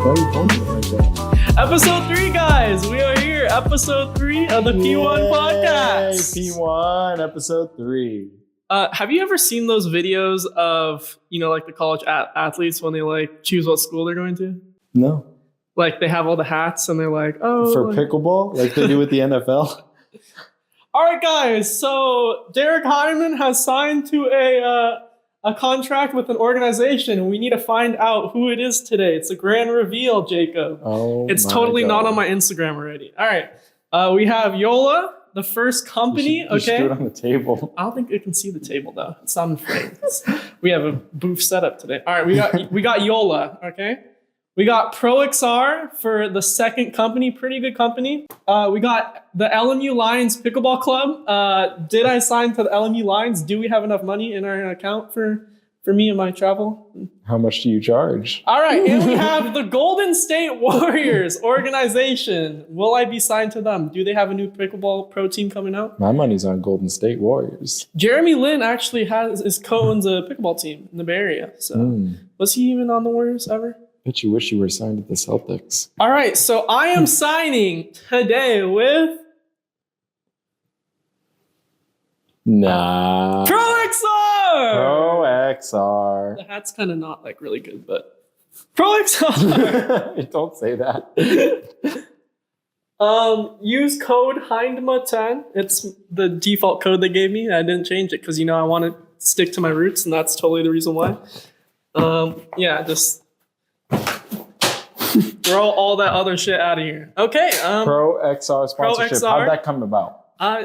Why are you holding it right there? Episode 3, guys. We are here. Episode 3 of the P1 podcast. P1, episode 3. Have you ever seen those videos of, like the college athletes when they like choose what school they're going to? No. Like they have all the hats and they're like, oh. For pickleball, like they do with the NFL? All right, guys. So Derek Hyman has signed to a contract with an organization, and we need to find out who it is today. It's a grand reveal, Jacob. Oh, it's totally not on my Instagram already. All right. We have Joola, the first company. You should do it on the table. I don't think you can see the table though. It's not in frame. We have a booth setup today. All right, we got Joola. Okay. We got ProXR for the second company, pretty good company. We got the LMU Lions Pickleball Club. Did I sign to the LMU Lions? Do we have enough money in our account for me and my travel? How much do you charge? All right, and we have the Golden State Warriors organization. Will I be signed to them? Do they have a new pickleball pro team coming out? My money's on Golden State Warriors. Jeremy Lin actually co-owns a pickleball team in the Bay Area. So was he even on the Warriors ever? Bet you wish you were signed to the Celtics. All right, so I am signing today with ProXR! ProXR. The hat's kind of not like really good, but ProXR! Don't say that. Use code HINDMA10. It's the default code they gave me. I didn't change it because, I want to stick to my roots, and that's totally the reason why. Just throw all that other shit out of here. Okay. ProXR sponsorship. ProXR. How'd that come about? I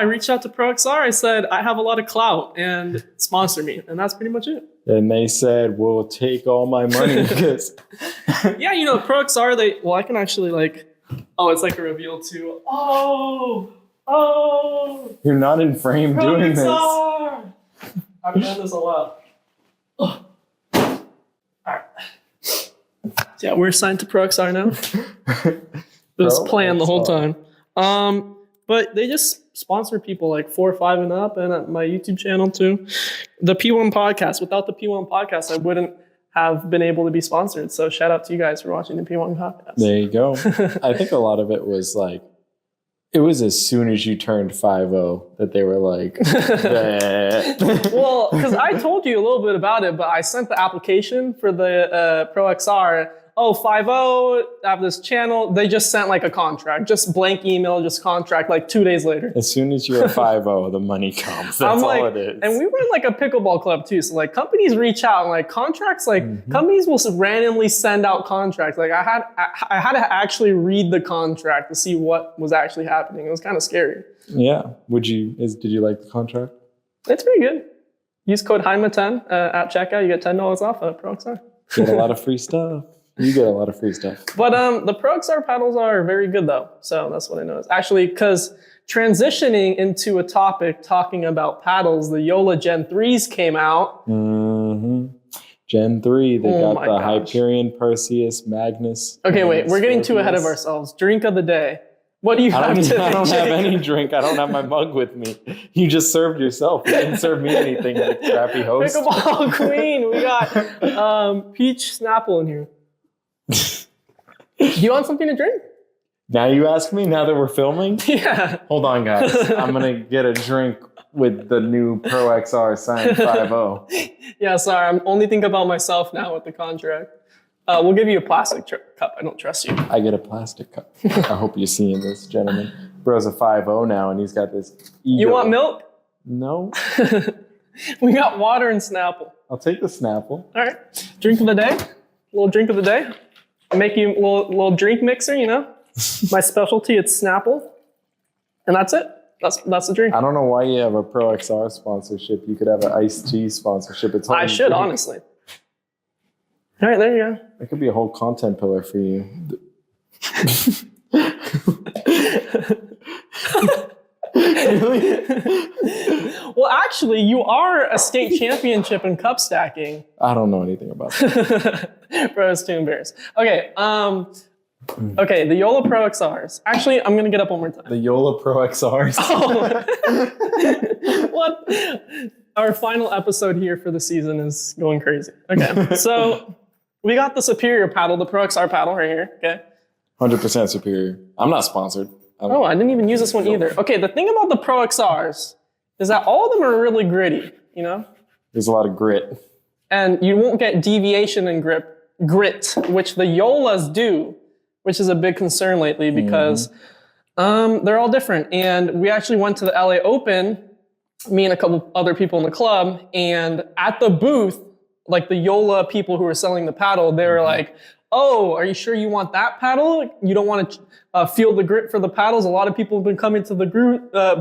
reached out to ProXR. I said, I have a lot of clout and sponsor me. And that's pretty much it. And they said, we'll take all my money because... Yeah, ProXR, I can actually it's like a reveal too. Oh. You're not in frame ProXR. Doing this. I've done this a lot. Oh. All right. Yeah, we're signed to ProXR now. It was planned the whole time. But they just sponsor people like 4 or 5 and up, and at my YouTube channel too. The P1 podcast. Without the P1 podcast, I wouldn't have been able to be sponsored. So shout out to you guys for watching the P1 podcast. There you go. I think a lot of it was it was as soon as you turned 5-0 that they were like, Well, because I told you a little bit about it, but I sent the application for the ProXR. 5-0, I have this channel. They just sent a contract, just blank email, just contract 2 days later. As soon as you're 5-0, the money comes. That's all it is. And we were in a pickleball club too. So companies reach out and contracts, companies will randomly send out contracts. I had to actually read the contract to see what was actually happening. It was kind of scary. Yeah. Did you like the contract? It's pretty good. Use code HINDMA10 at checkout. You get $10 off at ProXR. Get a lot of free stuff. You get a lot of free stuff. But the ProXR paddles are very good though. So that's what I noticed. Actually, because transitioning into a topic talking about paddles, the Joola Gen 3s came out. Mm-hmm. Gen 3, they got the Hyperion, Perseus, Magnus. Okay, wait, we're getting too ahead of ourselves. Drink of the day. What do you have today? I don't have any drink. I don't have my mug with me. You just served yourself. You didn't serve me anything, you crappy host. Pickleball queen. We got peach Snapple in here. Do you want something to drink? Now you ask me, now that we're filming? Yeah. Hold on, guys. I'm going to get a drink with the new ProXR signed 5-0. Yeah, sorry. I'm only thinking about myself now with the contract. We'll give you a plastic cup. I don't trust you. I get a plastic cup. I hope you're seeing this, gentlemen. Bro's a 5-0 now, and he's got this ego. You want milk? No. We got water and Snapple. I'll take the Snapple. All right. Drink of the day. A little drink of the day. I make you a little drink mixer, My specialty, it's Snapple. And that's it. That's the drink. I don't know why you have a ProXR sponsorship. You could have an iced tea sponsorship. I should, honestly. All right, there you go. That could be a whole content pillar for you. Really? Well, actually, you are a state championship in cup stacking. I don't know anything about that. Bro, it's too embarrassed. Okay, okay, the Joola Pro XRs. Actually, I'm gonna get up one more time. The Joola Pro XRs. Oh. What? Our final episode here for the season is going crazy. Okay, so we got the superior paddle, the Pro XR paddle right here. Okay. 100% superior. I'm not sponsored. Oh, I didn't even use this one either. Okay, the thing about the Pro XRs is that all of them are really gritty, you know? There's a lot of grit. And you won't get deviation in grit, which the Joolas do, which is a big concern lately because they're all different. And we actually went to the LA Open, me and a couple other people in the club, and at the booth, like the Joola people who were selling the paddle, they were like, oh, are you sure you want that paddle? You don't want to feel the grit for the paddles? A lot of people have been coming to the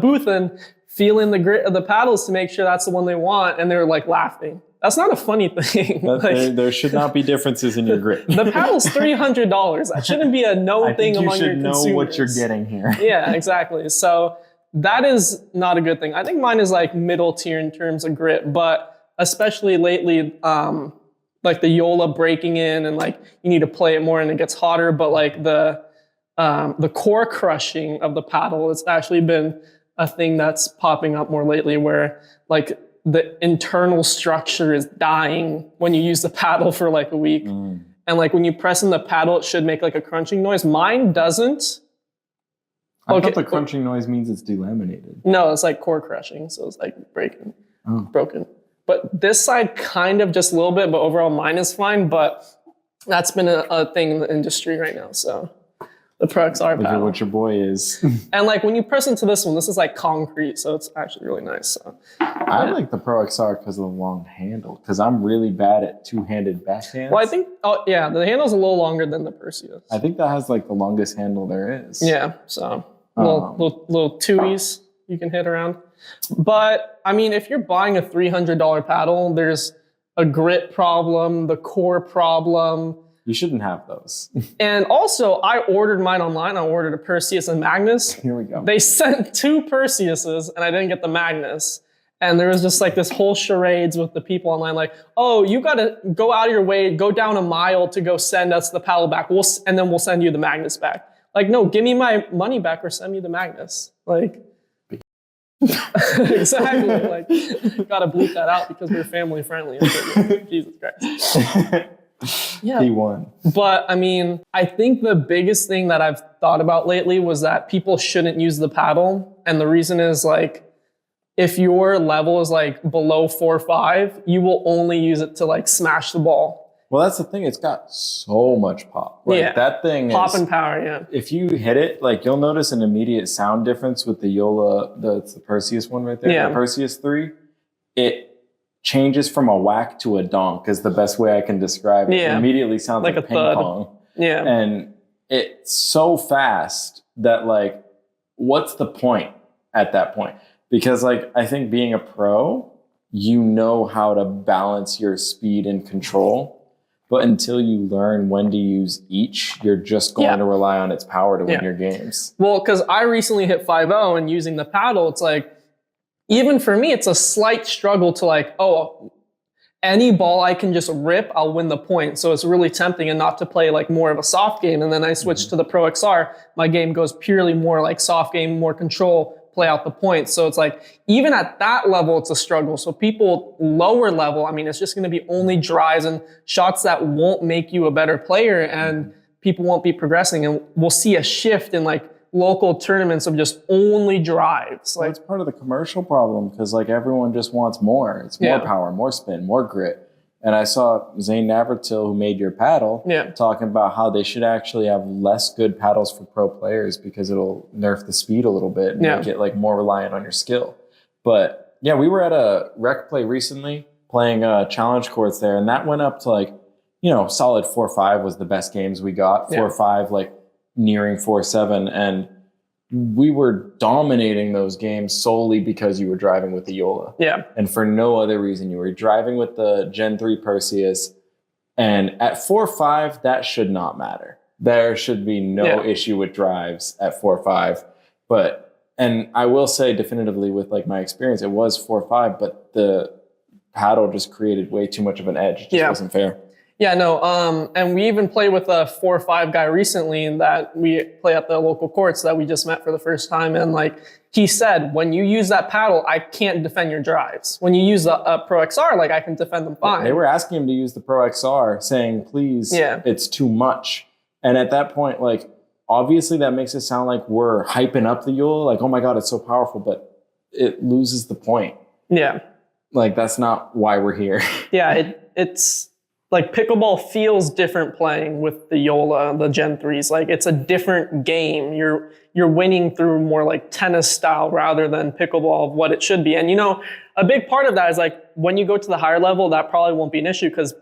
booth and feeling the grit of the paddles to make sure that's the one they want. And they were like laughing. That's not a funny thing. Like, there should not be differences in your grit. The paddle's $300. That shouldn't be a known thing among your consumers. You should know what you're getting here. Yeah, exactly. So that is not a good thing. I think mine is like middle tier in terms of grit, but especially lately, like the Joola breaking in and like you need to play it more and it gets hotter, but like the core crushing of the paddle has actually been a thing that's popping up more lately where like the internal structure is dying when you use the paddle for like a week. And like when you press in the paddle, it should make like a crunching noise. Mine doesn't. I thought the crunching noise means it's delaminated. No, it's like core crushing. So it's like broken. But this side kind of just a little bit, but overall mine is fine. But that's been a thing in the industry right now. So the Pro XR paddle. What your boy is. And like when you press into this one, this is like concrete. So it's actually really nice. So I like the Pro XR because of the long handle. Because I'm really bad at two-handed backhands. Well, I think, the handle's a little longer than the Perseus. I think that has like the longest handle there is. Yeah, so little twoies you can hit around. But I mean, if you're buying a $300 paddle, there's a grit problem, the core problem. You shouldn't have those. And also, I ordered mine online. I ordered a Perseus and Magnus. Here we go. They sent 2 Perseuses, and I didn't get the Magnus. And there was just like this whole charades with the people online, like, oh, you got to go out of your way, go down a mile to go send us the paddle back, and then we'll send you the Magnus back. Like, no, give me my money back or send me the Magnus. Like, exactly. Like, gotta bleep that out because we're family friendly. Jesus Christ. Yeah. He won. But I mean, I think the biggest thing that I've thought about lately was that people shouldn't use the paddle. And the reason is like, if your level is like below 4 or 5, you will only use it to like smash the ball. Well, that's the thing. It's got so much pop. Like that thing pop and power, yeah. If you hit it, like you'll notice an immediate sound difference with the Joola, the Perseus one right there. Yeah. The Perseus 3. It changes from a whack to a donk is the best way I can describe it. Yeah. It immediately sounds like a ping thud. pong. Yeah. And it's so fast that like, what's the point at that point? Because like, I think being a pro, you know how to balance your speed and control. But until you learn when to use each, you're just going to rely on its power to win your games. Well, because I recently hit 5.0 and using the paddle, it's like, even for me, it's a slight struggle to like, oh, any ball I can just rip, I'll win the point. So it's really tempting and not to play like more of a soft game. And then I switch to the Pro XR. My game goes purely more like soft game, more control, play out the points. So it's like, even at that level, it's a struggle. So people lower level, I mean, it's just going to be only drives and shots that won't make you a better player and people won't be progressing. And we'll see a shift in like local tournaments of just only drives. Like, it's part of the commercial problem because like everyone just wants more. It's more power, more spin, more grit. And I saw Zane Navratil, who made your paddle, talking about how they should actually have less good paddles for pro players because it'll nerf the speed a little bit and make it like more reliant on your skill. But yeah, we were at a rec play recently playing challenge courts there, and that went up to like, you know, solid 4-5 was the best games we got. 4-5, like nearing 4-7, and we were dominating those games solely because you were driving with the Joola. Yeah. And for no other reason. You were driving with the Gen 3 Perseus. And at 4-5, that should not matter. There should be no issue with drives at 4-5. And I will say definitively with like my experience, it was 4-5, but the paddle just created way too much of an edge. It just wasn't fair. Yeah, no. And we even played with a 4 or 5 guy recently that we play at the local courts that we just met for the first time. And like he said, when you use that paddle, I can't defend your drives. When you use the Pro XR, like I can defend them fine. They were asking him to use the Pro XR, saying, please, it's too much. And at that point, like, obviously that makes it sound like we're hyping up the Joola, like, oh my God, it's so powerful, but it loses the point. Yeah. Like, that's not why we're here. Yeah, it's like pickleball feels different playing with the Joola, the Gen 3s. Like it's a different game. You're winning through more like tennis style rather than pickleball of what it should be. And you know, a big part of that is like when you go to the higher level, that probably won't be an issue because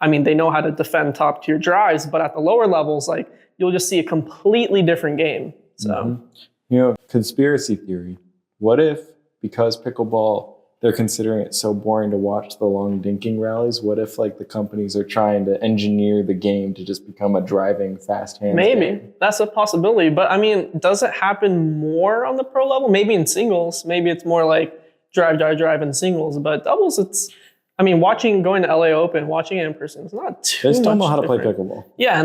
I mean, they know how to defend top tier drives, but at the lower levels, like you'll just see a completely different game. So, you know, conspiracy theory. What if because pickleball, they're considering it so boring to watch the long dinking rallies. What if like the companies are trying to engineer the game to just become a driving fast hands maybe game? That's a possibility. But I mean, does it happen more on the pro level? Maybe in singles. Maybe it's more like drive in singles. But doubles, I mean, going to LA Open, watching it in person, it's not too much. They still know how to play different. pickleball. Yeah,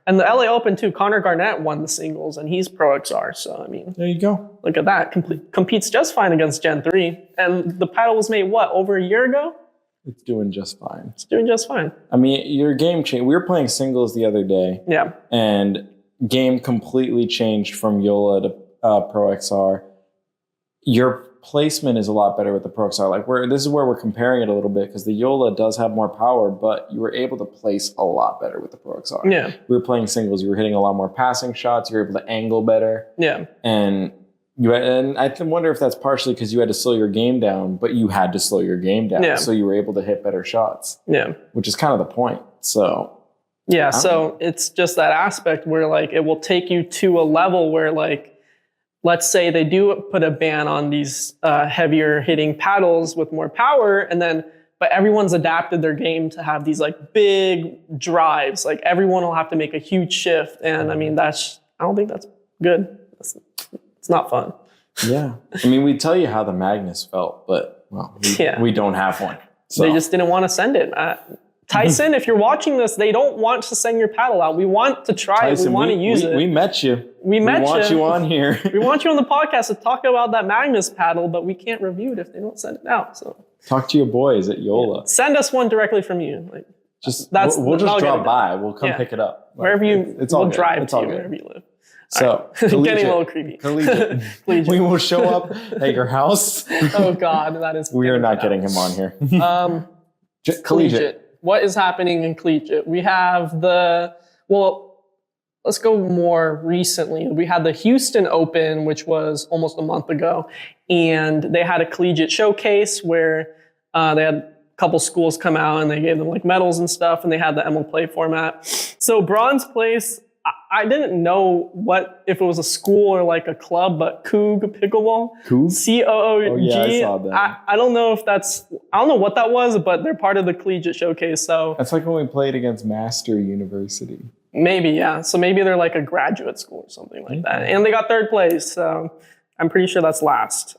and the LA Open too, Connor Garnett won the singles and he's Pro XR. So, I mean. There you go. Look at that. Competes just fine against Gen 3. And the paddle was made, what, over a year ago? It's doing just fine. It's doing just fine. I mean, your game changed. We were playing singles the other day. Yeah. And game completely changed from Joola to Pro XR. Your placement is a lot better with the Pro XR. Like this is where we're comparing it a little bit because the Joola does have more power, but you were able to place a lot better with the Pro XR. Yeah. We were playing singles. You were hitting a lot more passing shots. You were able to angle better. Yeah. And I wonder if that's partially because you had to slow your game down, but you had to slow your game down. Yeah. So you were able to hit better shots. Yeah. Which is kind of the point. So. Yeah. So it's just that aspect where like it will take you to a level where like, let's say they do put a ban on these heavier hitting paddles with more power, but everyone's adapted their game to have these like big drives. Like everyone will have to make a huge shift, and I mean I don't think that's good. It's not fun. Yeah, I mean we tell you how the Magnus felt, but well, we don't have one. So. They just didn't want to send it. Tyson, if you're watching this, they don't want to send your paddle out. We want to try it. We want to use it. We met you. We want you on here. We want you on the podcast to talk about that Magnus paddle, but we can't review it if they don't send it out. So talk to your boys at Joola. Yeah. Send us one directly from you. Like we'll just drop by. We'll come pick it up. Like, wherever you. We'll drive to you good. wherever you live. So getting a little creepy. Collegiate. We will show up at your house. Oh God, that is. We are not getting him on here. Collegiate. What is happening in collegiate? We have let's go more recently. We had the Houston Open, which was almost a month ago, and they had a collegiate showcase where they had a couple schools come out and they gave them like medals and stuff, and they had the ML Play format. So bronze place, I didn't know if it was a school or like a club, but Coog Pickleball. Coog? COOG. Oh yeah, I saw that. I don't know if I don't know what that was, but they're part of the collegiate showcase. So that's like when we played against Master University. Maybe, yeah. So maybe they're like a graduate school or something like that. And they got third place, so I'm pretty sure that's last.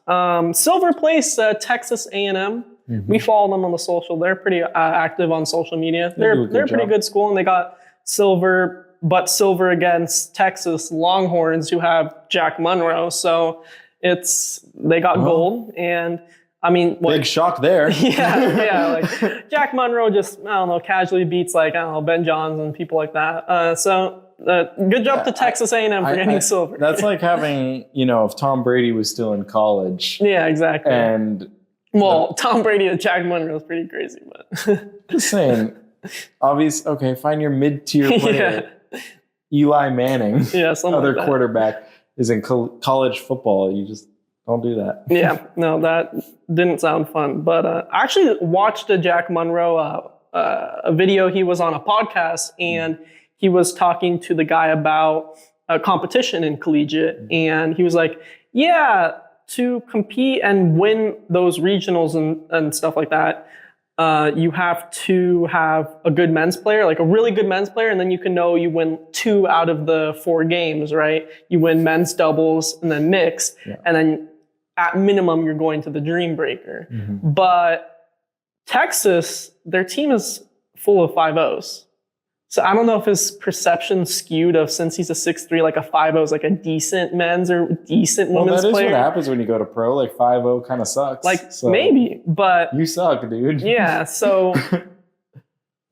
Silver place, Texas A&M. Mm-hmm. We follow them on the social. They're pretty active on social media. They're a pretty good school, and they got silver against Texas Longhorns, who have Jack Monroe. So they got gold, and I mean, big shock there. yeah. Like Jack Monroe just, I don't know, casually beats like, I don't know, Ben Johns and people like that. So good job to Texas A&M for getting silver. That's like having, if Tom Brady was still in college. Yeah, exactly. And Tom Brady and Jack Monroe is pretty crazy, but just saying, obvious. Okay, find your mid-tier player. Yeah. Eli Manning, other like quarterback, is in college football. You just don't do that. Yeah, no, that didn't sound fun. But I actually watched a Jack Monroe a video. He was on a podcast, and he was talking to the guy about a competition in collegiate. And he was like, yeah, to compete and win those regionals and stuff like that, you have to have a good men's player, like a really good men's player, and then you you win 2 out of the 4 games, right? You win men's doubles and then mixed, and then at minimum, you're going to the Dream Breaker. Mm-hmm. But Texas, their team is full of 5-0s. So I don't know if his perception skewed of, since he's a 6'3", like a 5-0 is like a decent men's or decent women's player. Well, that is what happens when you go to pro. Like 5-0 kind of sucks. Like maybe, but you suck, dude. Yeah. So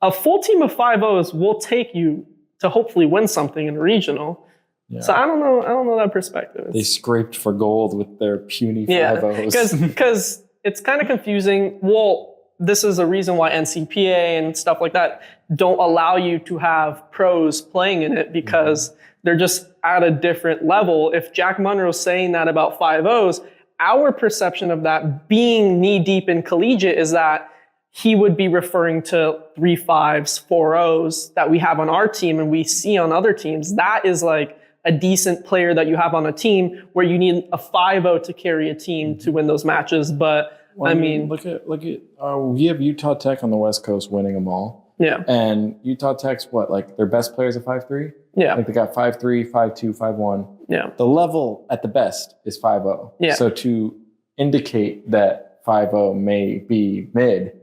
a full team of 5-0s will take you to hopefully win something in a regional. Yeah. So I don't know that perspective. They scraped for gold with their puny 5-0s. Because it's kind of confusing. Well, this is a reason why NCPA and stuff like that don't allow you to have pros playing in it, because they're just at a different level. If Jack Munro's saying that about 5-0s, our perception of that being knee deep in collegiate is that he would be referring to 3-5s, 4-0s that we have on our team and we see on other teams. That is like a decent player that you have on a team where you need a 5-0 to carry a team to win those matches. But well, I mean, look at we have Utah Tech on the West Coast winning them all. Yeah. And Utah Tech's what, like their best players are 5'3"? Yeah. Like they got 5'3", 5'2", 5'1". Yeah. The level at the best is 5-0. Yeah. So to indicate that 5-0 may be mid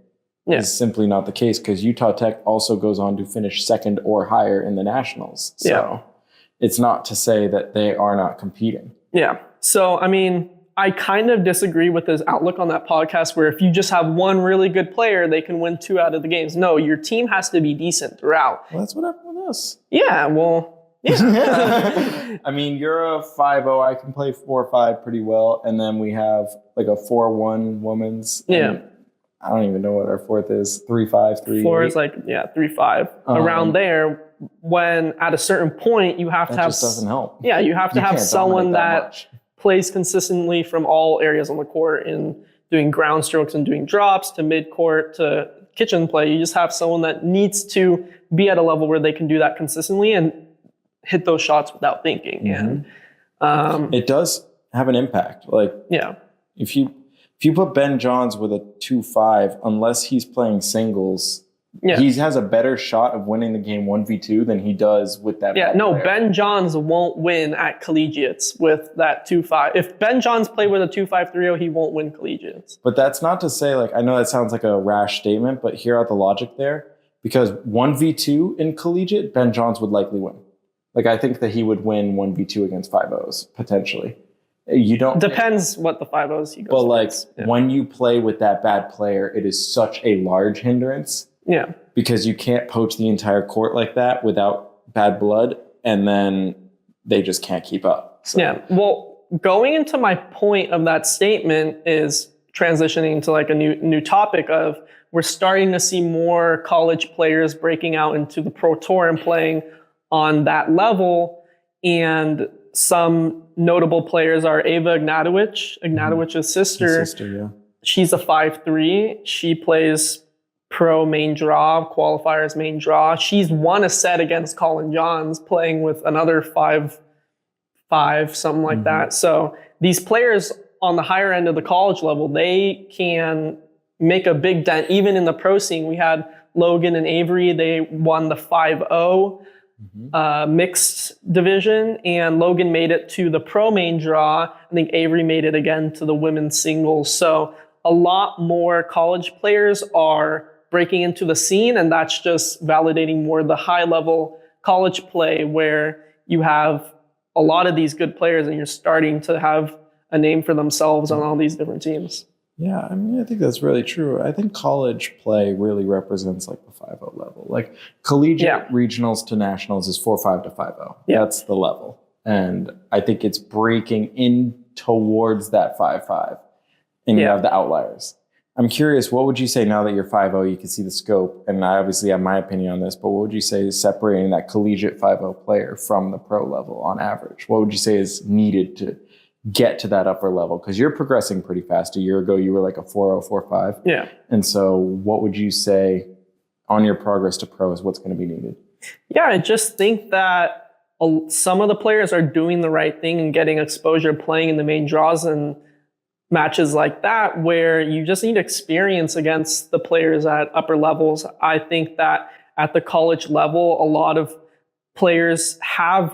is simply not the case, because Utah Tech also goes on to finish second or higher in the nationals. So it's not to say that they are not competing. Yeah. So, I mean, I kind of disagree with his outlook on that podcast where if you just have one really good player, they can win 2 out of the games. No, your team has to be decent throughout. Well, that's what happened with us. Yeah, well, yeah. I mean, you're a 5-0. I can play 4-5 pretty well. And then we have like a 4-1 women's. Yeah. I don't even know what our fourth is. 3-5, 3-8. 4 is like, 3-5. Around there, when at a certain point, you have to have... That just doesn't help. Yeah, you have to have someone that plays consistently from all areas on the court, in doing ground strokes and doing drops to mid-court to kitchen play. You just have someone that needs to be at a level where they can do that consistently and hit those shots without thinking. Mm-hmm. And it does have an impact. Like, if you put Ben Johns with a 2-5, unless he's playing singles, he has a better shot of winning the game 1v2 than he does with that. Yeah, no, player. Ben Johns won't win at collegiates with that 2-5. If Ben Johns played with a 2-5 3-0, he won't win collegiates. But that's not to say, like, I know that sounds like a rash statement, but hear out the logic there. Because 1v2 in collegiate, Ben Johns would likely win. Like, I think that he would win 1v2 against 5-0s, potentially. You don't... Depends what the 5-0s he goes But, like, when you play with that bad player, it is such a large hindrance. Yeah. Because you can't poach the entire court like that without bad blood, and then they just can't keep up. So. Yeah. Well, going into my point of that statement is transitioning to like a new topic of we're starting to see more college players breaking out into the pro tour and playing on that level. And some notable players are Ava Ignatowicz's sister. She's a 5'3". She plays pro main draw, qualifiers main draw. She's won a set against Colin Johns playing with another 5'5", something like that. So these players on the higher end of the college level, they can make a big dent. Even in the pro scene, we had Logan and Avery. They won the 5-0 mixed division, and Logan made it to the pro main draw. I think Avery made it again to the women's singles. So a lot more college players are breaking into the scene, and that's just validating more the high level college play where you have a lot of these good players and you're starting to have a name for themselves on all these different teams. Yeah, I mean, I think that's really true. I think college play really represents like the 5-0 level. Like collegiate regionals to nationals is 4-5 to 5-0. Yeah. That's the level. And I think it's breaking in towards that 5-5. And you have the outliers. I'm curious, what would you say now that you're 5-0, you can see the scope, and I obviously have my opinion on this, but what would you say is separating that collegiate 5-0 player from the pro level on average? What would you say is needed to get to that upper level? Because you're progressing pretty fast. A year ago, you were like a 4-0, 4-5. Yeah. And so what would you say on your progress to pro is what's going to be needed? Yeah, I just think that some of the players are doing the right thing and getting exposure playing in the main draws and matches like that, where you just need experience against the players at upper levels. I think that at the college level, a lot of players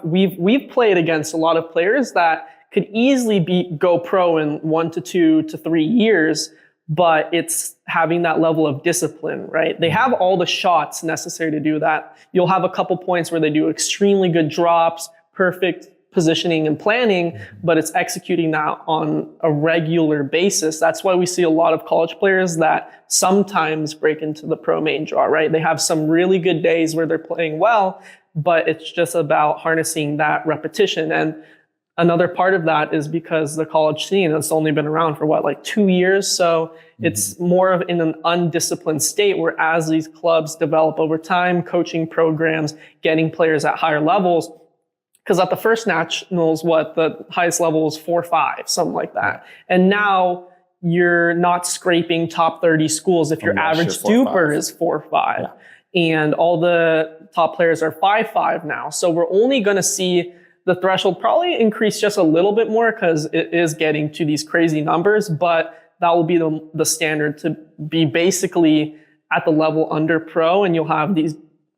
we've played against a lot of players that could easily go pro in 1 to 2 to 3 years, but it's having that level of discipline, right? They have all the shots necessary to do that. You'll have a couple points where they do extremely good drops, perfect positioning and planning, but it's executing that on a regular basis. That's why we see a lot of college players that sometimes break into the pro main draw, right? They have some really good days where they're playing well, but it's just about harnessing that repetition. And another part of that is because the college scene has only been around for like 2 years. So it's more of in an undisciplined state, where as these clubs develop over time, coaching programs, getting players at higher levels, because at the first nationals, the highest level was 4.5, something like that. And now you're not scraping top 30 schools if your average duper is 4.5. Yeah. And all the top players are 5.5 now. So we're only going to see the threshold probably increase just a little bit more, because it is getting to these crazy numbers, but that will be the standard to be basically at the level under pro, and you'll have these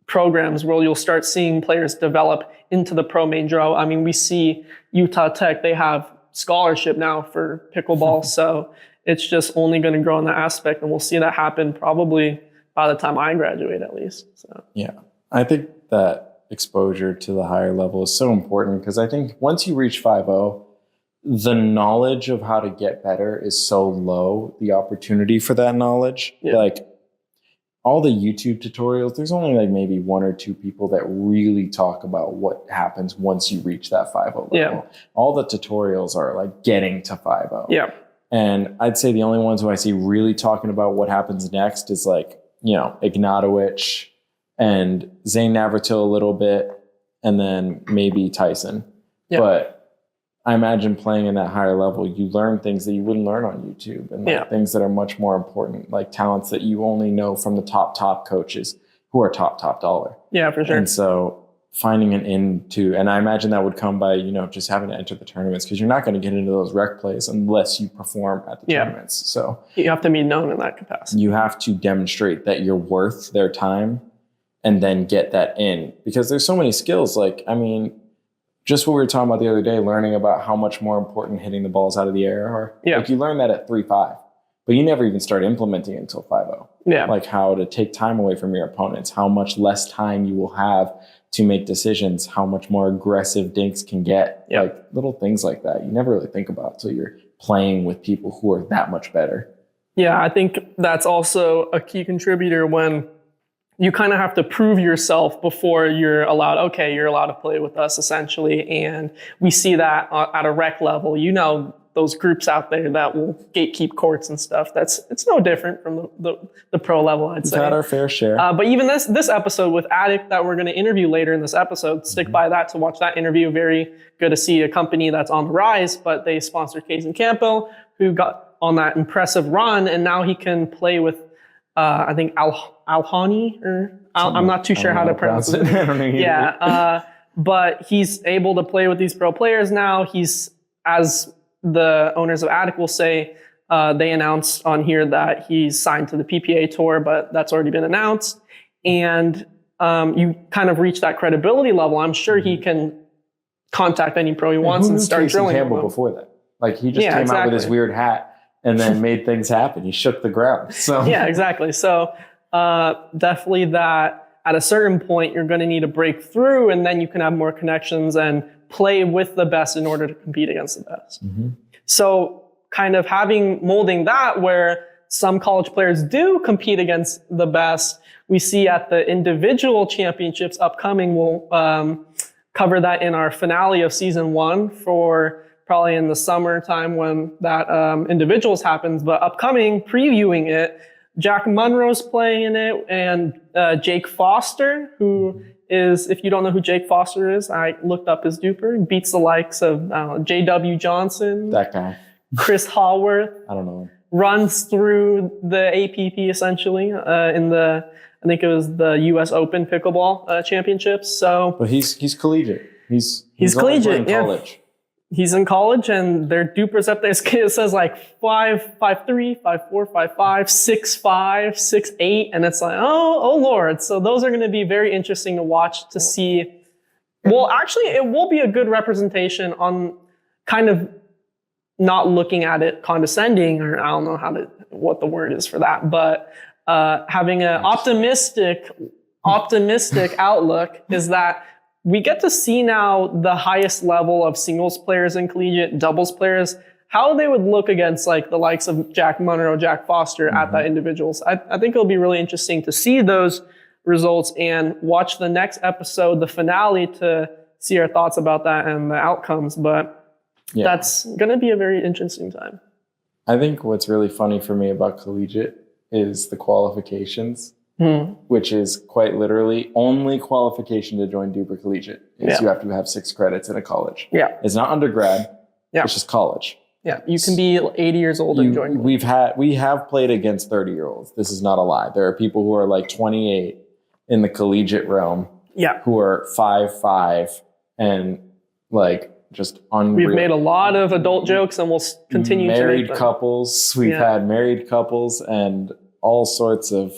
programs where you'll start seeing players develop into the pro main draw. I mean, we see Utah Tech, they have scholarship now for pickleball. So it's just only going to grow in that aspect. And we'll see that happen probably by the time I graduate, at least. So yeah, I think that exposure to the higher level is so important, because I think once you reach 5.0, the knowledge of how to get better is so low. The opportunity for that knowledge, like all the YouTube tutorials, there's only like maybe 1 or 2 people that really talk about what happens once you reach that 5.0 level. Yeah. All the tutorials are like getting to 5.0. Yeah. And I'd say the only ones who I see really talking about what happens next is like, Ignatowicz and Zane Navratil a little bit, and then maybe Tyson. Yeah. But I imagine playing in that higher level, you learn things that you wouldn't learn on YouTube, and things that are much more important, like talents that you only know from the top coaches who are top dollar. Yeah, for sure. And so finding an and I imagine that would come by, just having to enter the tournaments, because you're not going to get into those rec plays unless you perform at the tournaments. So you have to be known in that capacity. You have to demonstrate that you're worth their time and then get that in, because there's so many skills. Like, I mean, just what we were talking about the other day, learning about how much more important hitting the balls out of the air are. Yeah. Like, you learn that at 3.5, but you never even start implementing it until 5.0. Yeah. Like how to take time away from your opponents, how much less time you will have to make decisions, how much more aggressive dinks can get. Yep. Like little things like that you never really think about until you're playing with people who are that much better. Yeah, I think that's also a key contributor when you kind of have to prove yourself before you're allowed to play with us, essentially. And we see that at a rec level, those groups out there that will gatekeep courts and stuff. It's no different from the pro level, I'd say. We've had our fair share. But even this episode with Addict that we're going to interview later in this episode, stick by that to watch that interview. Very good to see a company that's on the rise, but they sponsored Kazan Campbell, who got on that impressive run, and now he can play with I think Alhani, or I'm not too sure how to pronounce it. I don't know. Yeah, but he's able to play with these pro players now. He's, as the owners of Addict will say, they announced on here that he's signed to the PPA tour, but that's already been announced. And you kind of reach that credibility level. I'm sure he can contact any pro he wants and start drilling. Campbell before that, like he just came out with his weird hat and then made things happen. He shook the ground. So yeah, exactly. So definitely that at a certain point, you're going to need to break through, and then you can have more connections and play with the best in order to compete against the best. Mm-hmm. So kind of molding that where some college players do compete against the best, we see at the individual championships upcoming. We'll cover that in our finale of season 1 for probably in the summertime when that individuals happens, but upcoming, previewing it, Jack Munro's playing in it, and Jake Foster, who is, if you don't know who Jake Foster is, I looked up his duper. He beats the likes of J.W. Johnson. That guy. Chris Hallworth. I don't know. Runs through the APP essentially in the, I think it was the U.S. Open Pickleball Championships. So, but he's collegiate. He's collegiate. In college. Yeah. He's in college, and their dupers up there, it says like 5'3", 5'4", 5'5", 6'5", 6'8", and it's like, oh Lord. So those are going to be very interesting to watch to see. Well, actually, it will be a good representation on kind of not looking at it condescending, or I don't know what the word is for that, but having an optimistic outlook is that we get to see now the highest level of singles players in collegiate, doubles players, how they would look against like the likes of Jack Monroe, Jack Foster at that individuals. I think it'll be really interesting to see those results and watch the next episode, the finale, to see our thoughts about that and the outcomes. But that's going to be a very interesting time. I think what's really funny for me about collegiate is the qualifications, which is quite literally only qualification to join Duper Collegiate is you have to have 6 credits in a college. Yeah. It's not undergrad. Yeah. It's just college. Yeah. You can be 80 years old and join. We have played against 30-year-olds. This is not a lie. There are people who are like 28 in the collegiate realm who are 5'5" and like just unreal. We've made a lot of adult jokes and we'll continue to make them. Married couples. We've had married couples and all sorts of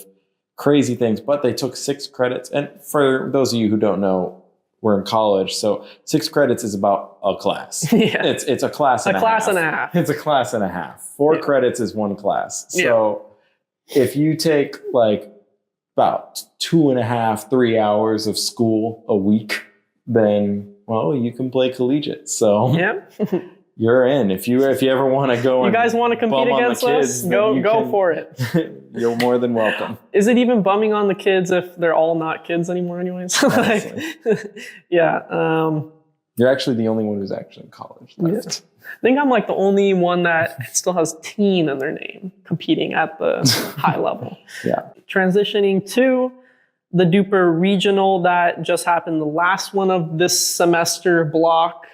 crazy things, but they took 6 credits. And for those of you who don't know, we're in college, so 6 credits is about a class. It's a class and a half. It's a class and a half. 4 credits is 1 class. So if you take like about 2.5, 3 hours of school a week, then you can play collegiate. So you're in. If you ever want to go, you guys want to compete against us, go for it. You're more than welcome. Is it even bumming on the kids if they're all not kids anymore, anyways? You're actually the only one who's actually in college left. I think I'm like the only one that still has teen in their name, competing at the high level. Transitioning to the Duper regional that just happened, the last one of this semester block.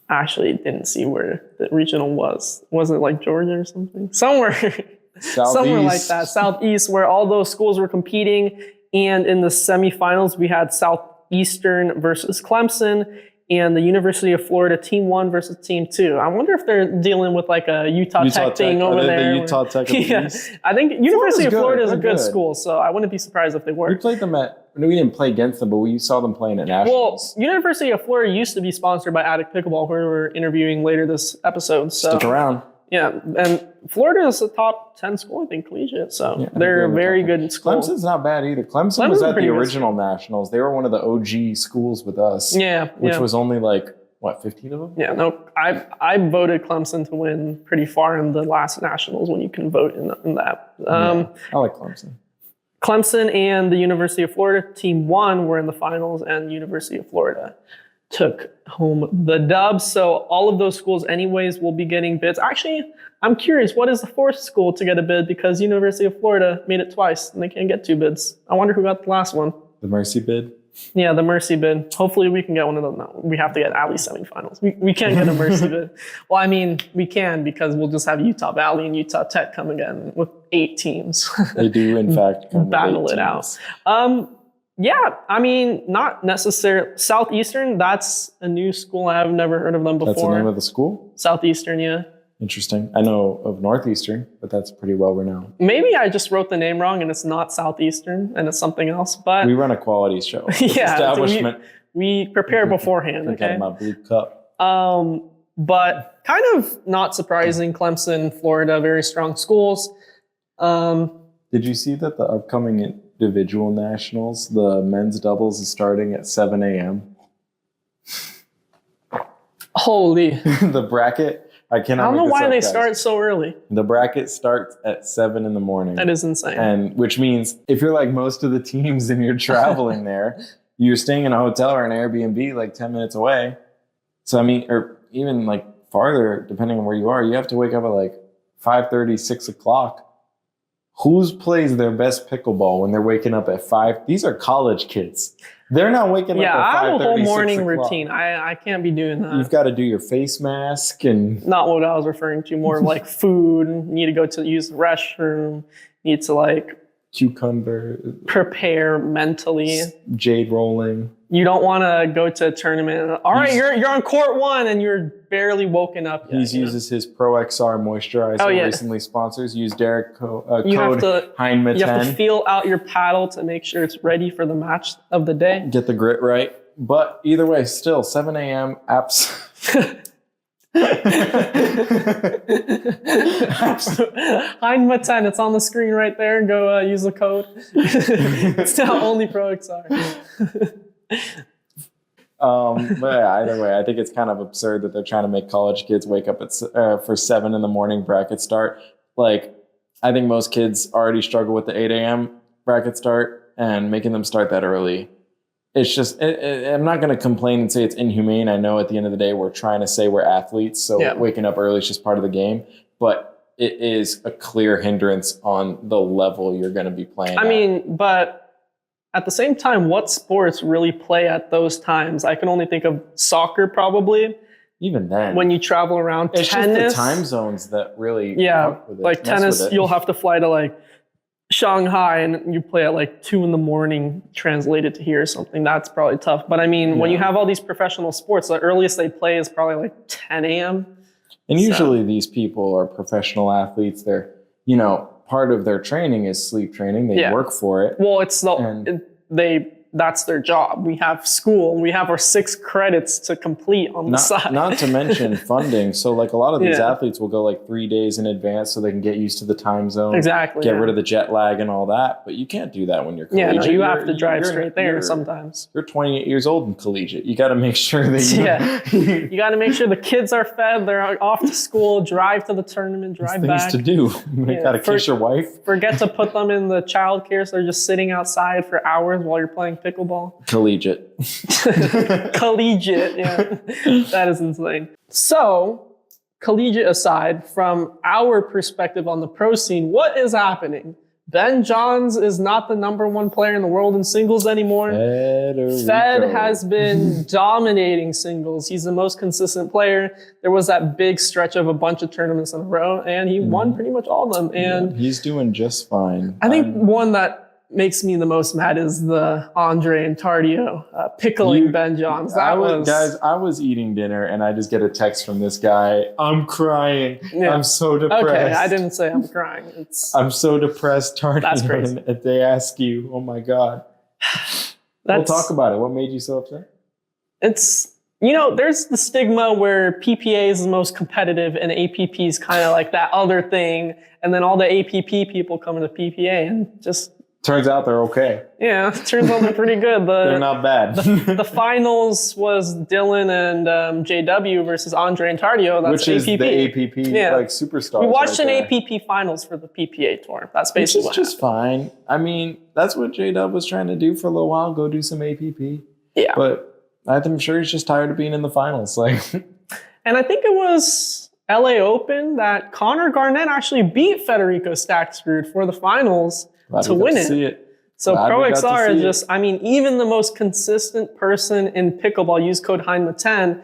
I actually didn't see where the regional was. Was it like Georgia or something? Somewhere like that, Southeast, where all those schools were competing. And in the semifinals, we had Southeastern versus Clemson and the University of Florida Team 1 versus Team 2. I wonder if they're dealing with like a Utah Tech thing over there. The Utah Tech of the East? I think University of Florida is a good school, so I wouldn't be surprised if they were. We played them we didn't play against them, but we saw them playing at nationals. Well, University of Florida used to be sponsored by Addict Pickleball, who we're interviewing later this episode. So stick around. Yeah, and Florida is a top 10 school, I think, collegiate. So they're a very good school. Clemson's not bad either. Clemson was at the original nationals. They were one of the OG schools with us. Which was only like, 15 of them? Yeah, no, I voted Clemson to win pretty far in the last nationals when you can vote in that. I like Clemson. Clemson and the University of Florida Team 1 were in the finals, and University of Florida took home the dub. So all of those schools anyways will be getting bids. Actually, I'm curious, what is the 4th school to get a bid? Because University of Florida made it twice and they can't get 2 bids. I wonder who got the last one. The Mercy bid? Yeah, the Mercy bid. Hopefully we can get one of them. No, we have to get at least semifinals. We can't get a Mercy bid. Well, I mean, we can because we'll just have Utah Valley and Utah Tech come again with 8 teams. They do, in fact, battle it out. Yeah, I mean, not necessarily. Southeastern, that's a new school. I've never heard of them before. That's the name of the school? Southeastern, yeah. Interesting. I know of Northeastern, but that's pretty well renowned. Maybe I just wrote the name wrong and it's not Southeastern and it's something else. But we run a quality show. Establishment. We prepare beforehand. Okay. My blue cup. But kind of not surprising. Clemson, Florida, very strong schools. Did you see that the upcoming individual nationals, the men's doubles, is starting at 7 a.m.? Holy. The bracket. I don't know why they start so early. The bracket starts at 7 in the morning. That is insane. And which means if you're like most of the teams and you're traveling there, you're staying in a hotel or an Airbnb like 10 minutes away. So I mean, or even like farther, depending on where you are, you have to wake up at like 5:30, 6 o'clock. Who plays their best pickleball when they're waking up at 5? These are college kids. They're not waking up at 5:30, I have a whole morning routine. I can't be doing that. You've got to do your face mask and... Not what I was referring to. More like food. Need to go to use the restroom. Need to like... Cucumber. Prepare mentally. Jade rolling. You don't want to go to a tournament. All right, you're on court 1 and you're barely woken up yet. He uses his Pro XR moisturizer. Recently sponsors. Use Derek code Heinma10. You have to feel out your paddle to make sure it's ready for the match of the day. Get the grit right. But either way, still 7 a.m. apps. Heinma 10, it's on the screen right there. Go use the code. It's now only Pro XR. But yeah, either way, I think it's kind of absurd that they're trying to make college kids wake up for 7 a.m. bracket start. Like, I think most kids already struggle with the 8 a.m. bracket start, and making them start that early. It's just, I'm not going to complain and say it's inhumane. I know at the end of the day, we're trying to say we're athletes, so waking up early is just part of the game. But it is a clear hindrance on the level you're going to be playing. I mean, but at the same time, what sports really play at those times? I can only think of soccer, probably. Even then, when you travel around, it's tennis, just the time zones that really with it, like tennis, you'll have to fly to like Shanghai and you play at like 2 a.m. translated to here or something. That's probably tough. But I mean, when you have all these professional sports, the earliest they play is probably like 10 a.m. And usually these people are professional athletes. They're, part of their training is sleep training. They work for it. Well, that's their job. We have school. We have our 6 credits to complete on the side. Not to mention funding. So like a lot of these athletes will go like 3 days in advance so they can get used to the time zone. Exactly. Get rid of the jet lag and all that. But you can't do that when you're collegiate. Yeah, no, you have to drive straight there sometimes. You're 28 years old in collegiate. You got to make sure that you got to make sure the kids are fed. They're off to school. Drive to the tournament. Drive back. Things to do. You got to kiss your wife. Forget to put them in the childcare, so they're just sitting outside for hours while you're playing pickleball. Collegiate. Collegiate, yeah. That is insane. So, collegiate aside, from our perspective on the pro scene, what is happening? Ben Johns is not the #1 player in the world in singles anymore. Fed has been dominating singles. He's the most consistent player. There was that big stretch of a bunch of tournaments in a row, and he won pretty much all of them. And he's doing just fine. I think one that makes me the most mad is the Andre and Tardio pickling Ben Johns. I was eating dinner and I just get a text from this guy. I'm crying. Yeah. I'm so depressed. Okay, I didn't say I'm crying. I'm so depressed, Tardio. That's crazy. If they ask you, oh my God. We'll talk about it. What made you so upset? It's, there's the stigma where PPA is the most competitive and APP is kind of like that other thing. And then all the APP people come into PPA and just... Turns out they're okay. Yeah, turns out they're pretty good. They're not bad. the finals was Dylan and JW versus Andre and Tardio. That's Which is APP. the APP like superstars. We watched an APP finals for the PPA tour. That's basically what just fine. I mean, that's what JW was trying to do for a little while. Go do some APP. Yeah. But I'm sure he's just tired of being in the finals. And I think it was LA Open that Connor Garnett actually beat Federico Stackscrewed for the finals. To win it. So Pro XR is just, even the most consistent person in pickleball, use code Heinma10,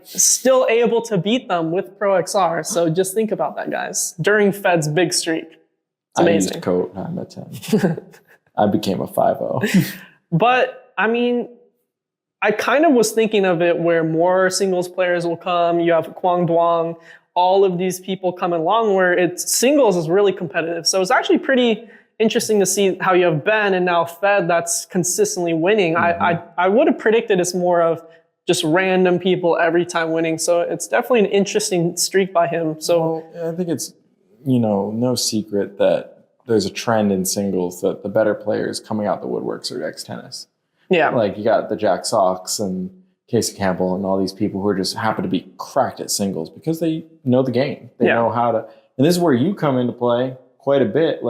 still able to beat them with Pro XR. So just think about that, guys. During Fed's big streak. It's amazing. I used code Heinma10. I became a 5-0. But, I kind of was thinking of it where more singles players will come. You have Quang Duong, all of these people coming along where singles is really competitive. So it's actually pretty interesting to see how you have Ben and now Fed that's consistently winning. I would have predicted it's more of just random people every time winning. So it's definitely an interesting streak by him. So I think it's, no secret that there's a trend in singles that the better players coming out the woodworks are ex-tennis. Yeah. You got the Jack Sox and Casey Campbell and all these people who are just happen to be cracked at singles because they know the game. They know how to, and this is where you come into play quite a bit.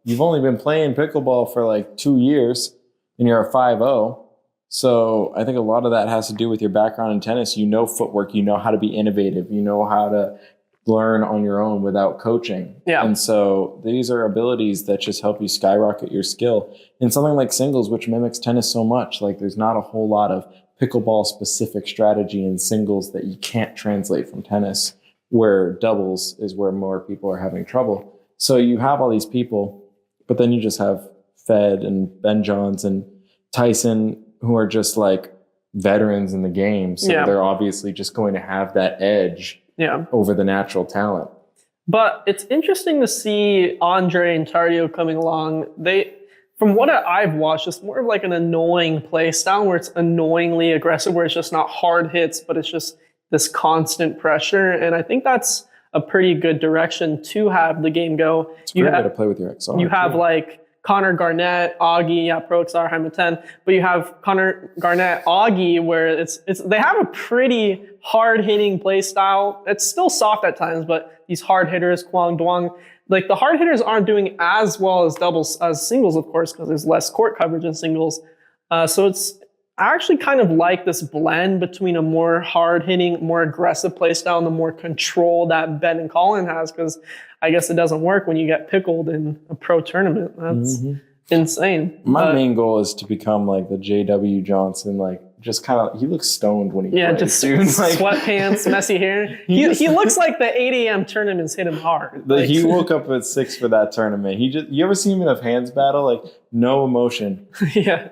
You've only been playing pickleball for 2 years and you're a 5-0. So I think a lot of that has to do with your background in tennis. You know footwork, you know how to be innovative, you know how to learn on your own without coaching. Yeah. And so these are abilities that just help you skyrocket your skill. In something like singles, which mimics tennis so much, there's not a whole lot of pickleball specific strategy in singles that you can't translate from tennis, where doubles is where more people are having trouble. So you have all these people, but then you just have Fed and Ben Johns and Tyson who are just veterans in the game. So they're obviously just going to have that edge over the natural talent. But it's interesting to see Andre and Tardio coming along. From what I've watched, it's more of an annoying play style where it's annoyingly aggressive, where it's just not hard hits, but it's just this constant pressure. And I think that's a pretty good direction to have the game go. It's a great way to play with your XR. You have like Connor Garnett, Augie, Pro XR, Heimer 10, but you have Connor Garnett, Augie, where they have a pretty hard hitting play style. It's still soft at times, but these hard hitters, Kwang Duong, like the hard hitters aren't doing as well as doubles as singles, of course, because there's less court coverage in singles. So I actually kind of like this blend between a more hard-hitting, more aggressive play style and the more control that Ben and Colin has, because I guess it doesn't work when you get pickled in a pro tournament. That's insane. My main goal is to become like the JW Johnson, like just kind of, he looks stoned when he plays. Just like, sweatpants, messy hair. He looks like the 8 a.m. tournaments hit him hard. He woke up at 6 for that tournament. You ever see him in a hands battle? Like no emotion. Yeah.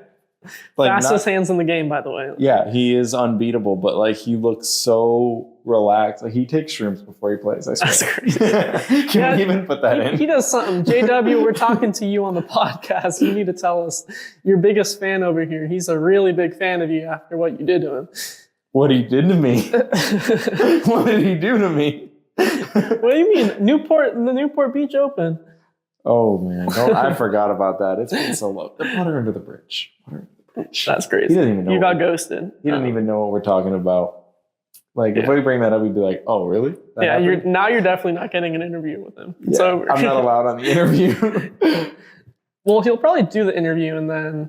Like fastest hands in the game, by the way. Yeah, he is unbeatable, but like he looks so relaxed. Like he takes shrooms before he plays. I swear. That's crazy. Can we even put that in? He does something. JW, we're talking to you on the podcast. You need to tell us your biggest fan over here. He's a really big fan of you after what you did to him. What he did to me? What did he do to me? What do you mean? The Newport Beach Open. Oh man, I forgot about that. It's been so low. Put her under the bridge. That's crazy. He didn't even know. You got ghosted. He didn't even know what we're talking about. Like, if we bring that up, we'd be like, oh, really? That happened? You're definitely not getting an interview with him. It's yeah, over. I'm not allowed on the interview. Well, he'll probably do the interview and then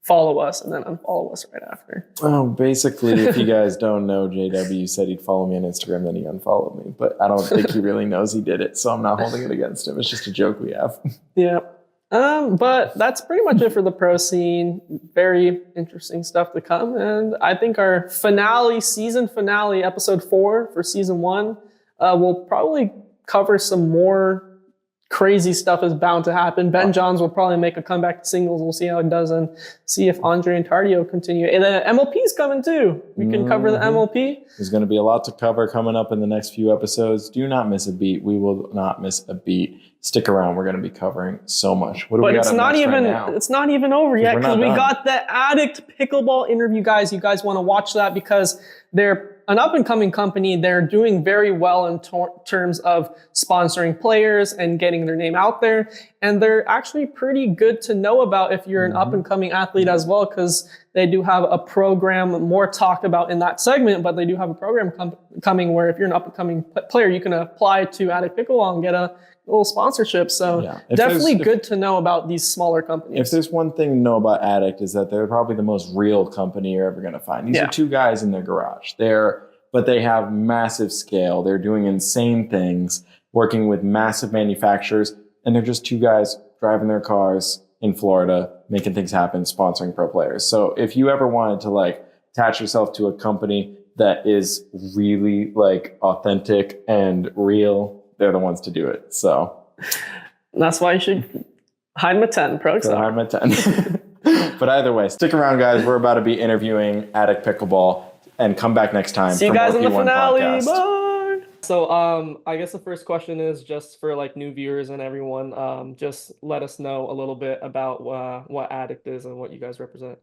follow us and then unfollow us right after. Oh, basically, if you guys don't know, JW said he'd follow me on Instagram, then he unfollowed me. But I don't think he really knows he did it, so I'm not holding it against him. It's just a joke we have. Yeah. But that's pretty much it for the pro scene. Very interesting stuff to come. And I think our season finale, episode 4 for season 1, will probably cover some more crazy stuff is bound to happen. Ben Johns will probably make a comeback to singles. We'll see how it does and see if Andre and Tardio continue. And the MLP's coming too. We can cover the MLP. There's going to be a lot to cover coming up in the next few episodes. Do not miss a beat. We will not miss a beat. Stick around. We're going to be covering so much. What do we got up next right now? It's not even over yet because we got the Addict Pickleball interview, guys. You guys want to watch that because they're an up-and-coming company. They're doing very well in terms of sponsoring players and getting their name out there. And they're actually pretty good to know about if you're an up-and-coming athlete as well, because they do have a program, more talked about in that segment, but they do have a program coming where if you're an up-and-coming player, you can apply to Addict Pickleball and get a little sponsorship. So definitely good to know about these smaller companies. If there's one thing to know about Addict is that they're probably the most real company you're ever going to find. These are two guys in their garage. But they have massive scale. They're doing insane things, working with massive manufacturers, and they're just two guys driving their cars in Florida, making things happen, sponsoring pro players. So if you ever wanted to like attach yourself to a company that is really like authentic and real, they're the ones to do it. So that's why you should hide my 10, Pro XR. Hide my 10. But either way, stick around, guys. We're about to be interviewing Addict Pickleball. And come back next time. See you guys in the finale. Podcast. Bye. So I guess the first question is just for like new viewers and everyone. Just let us know a little bit about what Addict is and what you guys represent.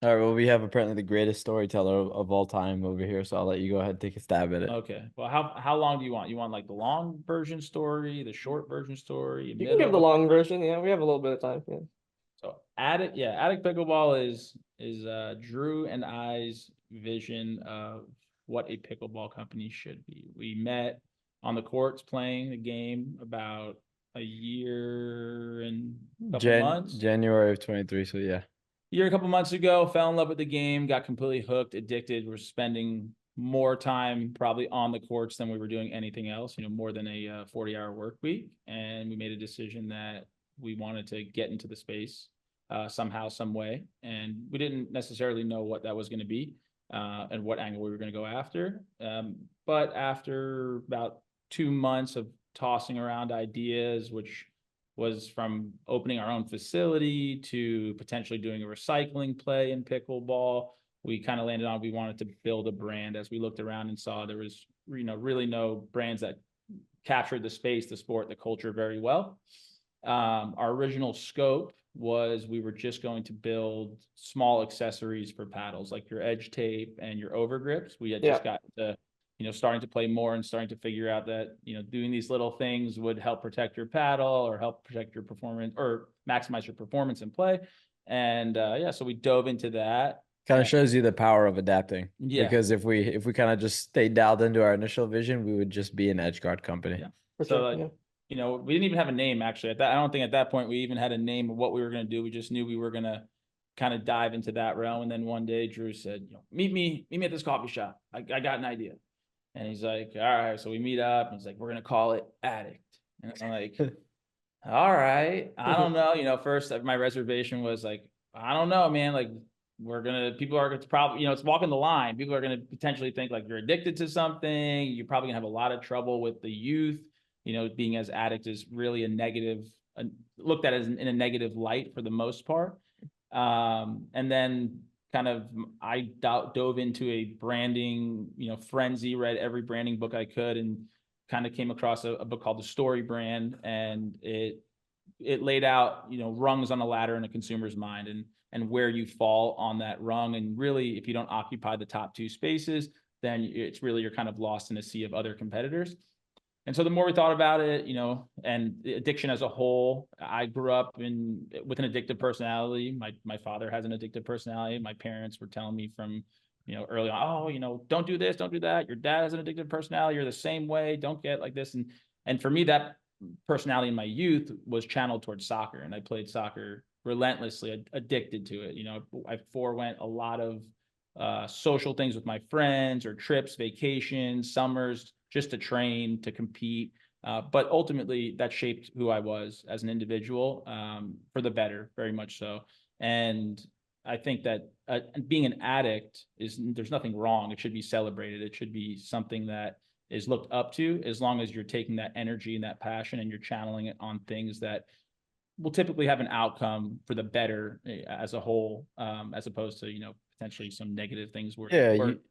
All right. Well, we have apparently the greatest storyteller of all time over here, so I'll let you go ahead and take a stab at it. Okay. Well, how long do you want? You want like the long version story, the short version story? You can give the long version. Yeah, we have a little bit of time. Yeah. So Addict Pickleball is Drew and I's vision of what a pickleball company should be. We met on the courts playing the game about a year and a couple months. January of 23, so yeah. A couple months ago, fell in love with the game, got completely hooked, addicted. We're spending more time probably on the courts than we were doing anything else, more than a 40-hour work week. And we made a decision that we wanted to get into the space somehow, some way. And we didn't necessarily know what that was going to be. And what angle we were going to go after. But after about 2 months of tossing around ideas, which was from opening our own facility to potentially doing a recycling play in pickleball, we kind of landed on we wanted to build a brand. As we looked around and saw there was really no brands that captured the space, the sport, the culture very well. Our original scope was we were just going to build small accessories for paddles, like your edge tape and your over grips. We had just gotten to, starting to play more and starting to figure out that, doing these little things would help protect your paddle or help protect your performance or maximize your performance in play. And so we dove into that. Kind of shows you the power of adapting. Yeah. Because if we kind of just stayed dialed into our initial vision, we would just be an edge guard company. Yeah. We didn't even have a name actually. I don't think at that point we even had a name of what we were going to do. We just knew we were going to kind of dive into that realm. And then one day Drew said, meet me at this coffee shop. I got an idea. And he's like, all right. So we meet up and he's like, we're going to call it Addict. And I'm like, all right. I don't know. First my reservation was like, I don't know, man. Like people are going to probably, it's walking the line. People are going to potentially think like you're addicted to something. You're probably gonna have a lot of trouble with the youth, being as addict is really looked at as in a negative light for the most part. And then kind of I dove into a branding, frenzy, read every branding book I could and kind of came across a book called The Story Brand. And it laid out, rungs on a ladder in a consumer's mind and where you fall on that rung. And really, if you don't occupy the top 2 spaces, then it's really, you're kind of lost in a sea of other competitors. And so the more we thought about it, and addiction as a whole, I grew up with an addictive personality. My father has an addictive personality. My parents were telling me from, early on, don't do this, don't do that. Your dad has an addictive personality. You're the same way. Don't get like this. And for me, that personality in my youth was channeled towards soccer. And I played soccer relentlessly, addicted to it. I forewent a lot of social things with my friends or trips, vacations, summers, just to train, to compete. But ultimately that shaped who I was as an individual, for the better, very much so. And I think that being an addict there's nothing wrong. It should be celebrated. It should be something that is looked up to, as long as you're taking that energy and that passion and you're channeling it on things that will typically have an outcome for the better as a whole, as opposed to, potentially some negative things were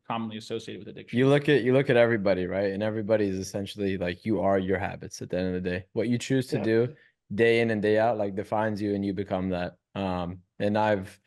commonly associated with addiction. You look at everybody, right? And everybody is essentially like, you are your habits at the end of the day. What you choose to do day in and day out, like, defines you and you become that. And I've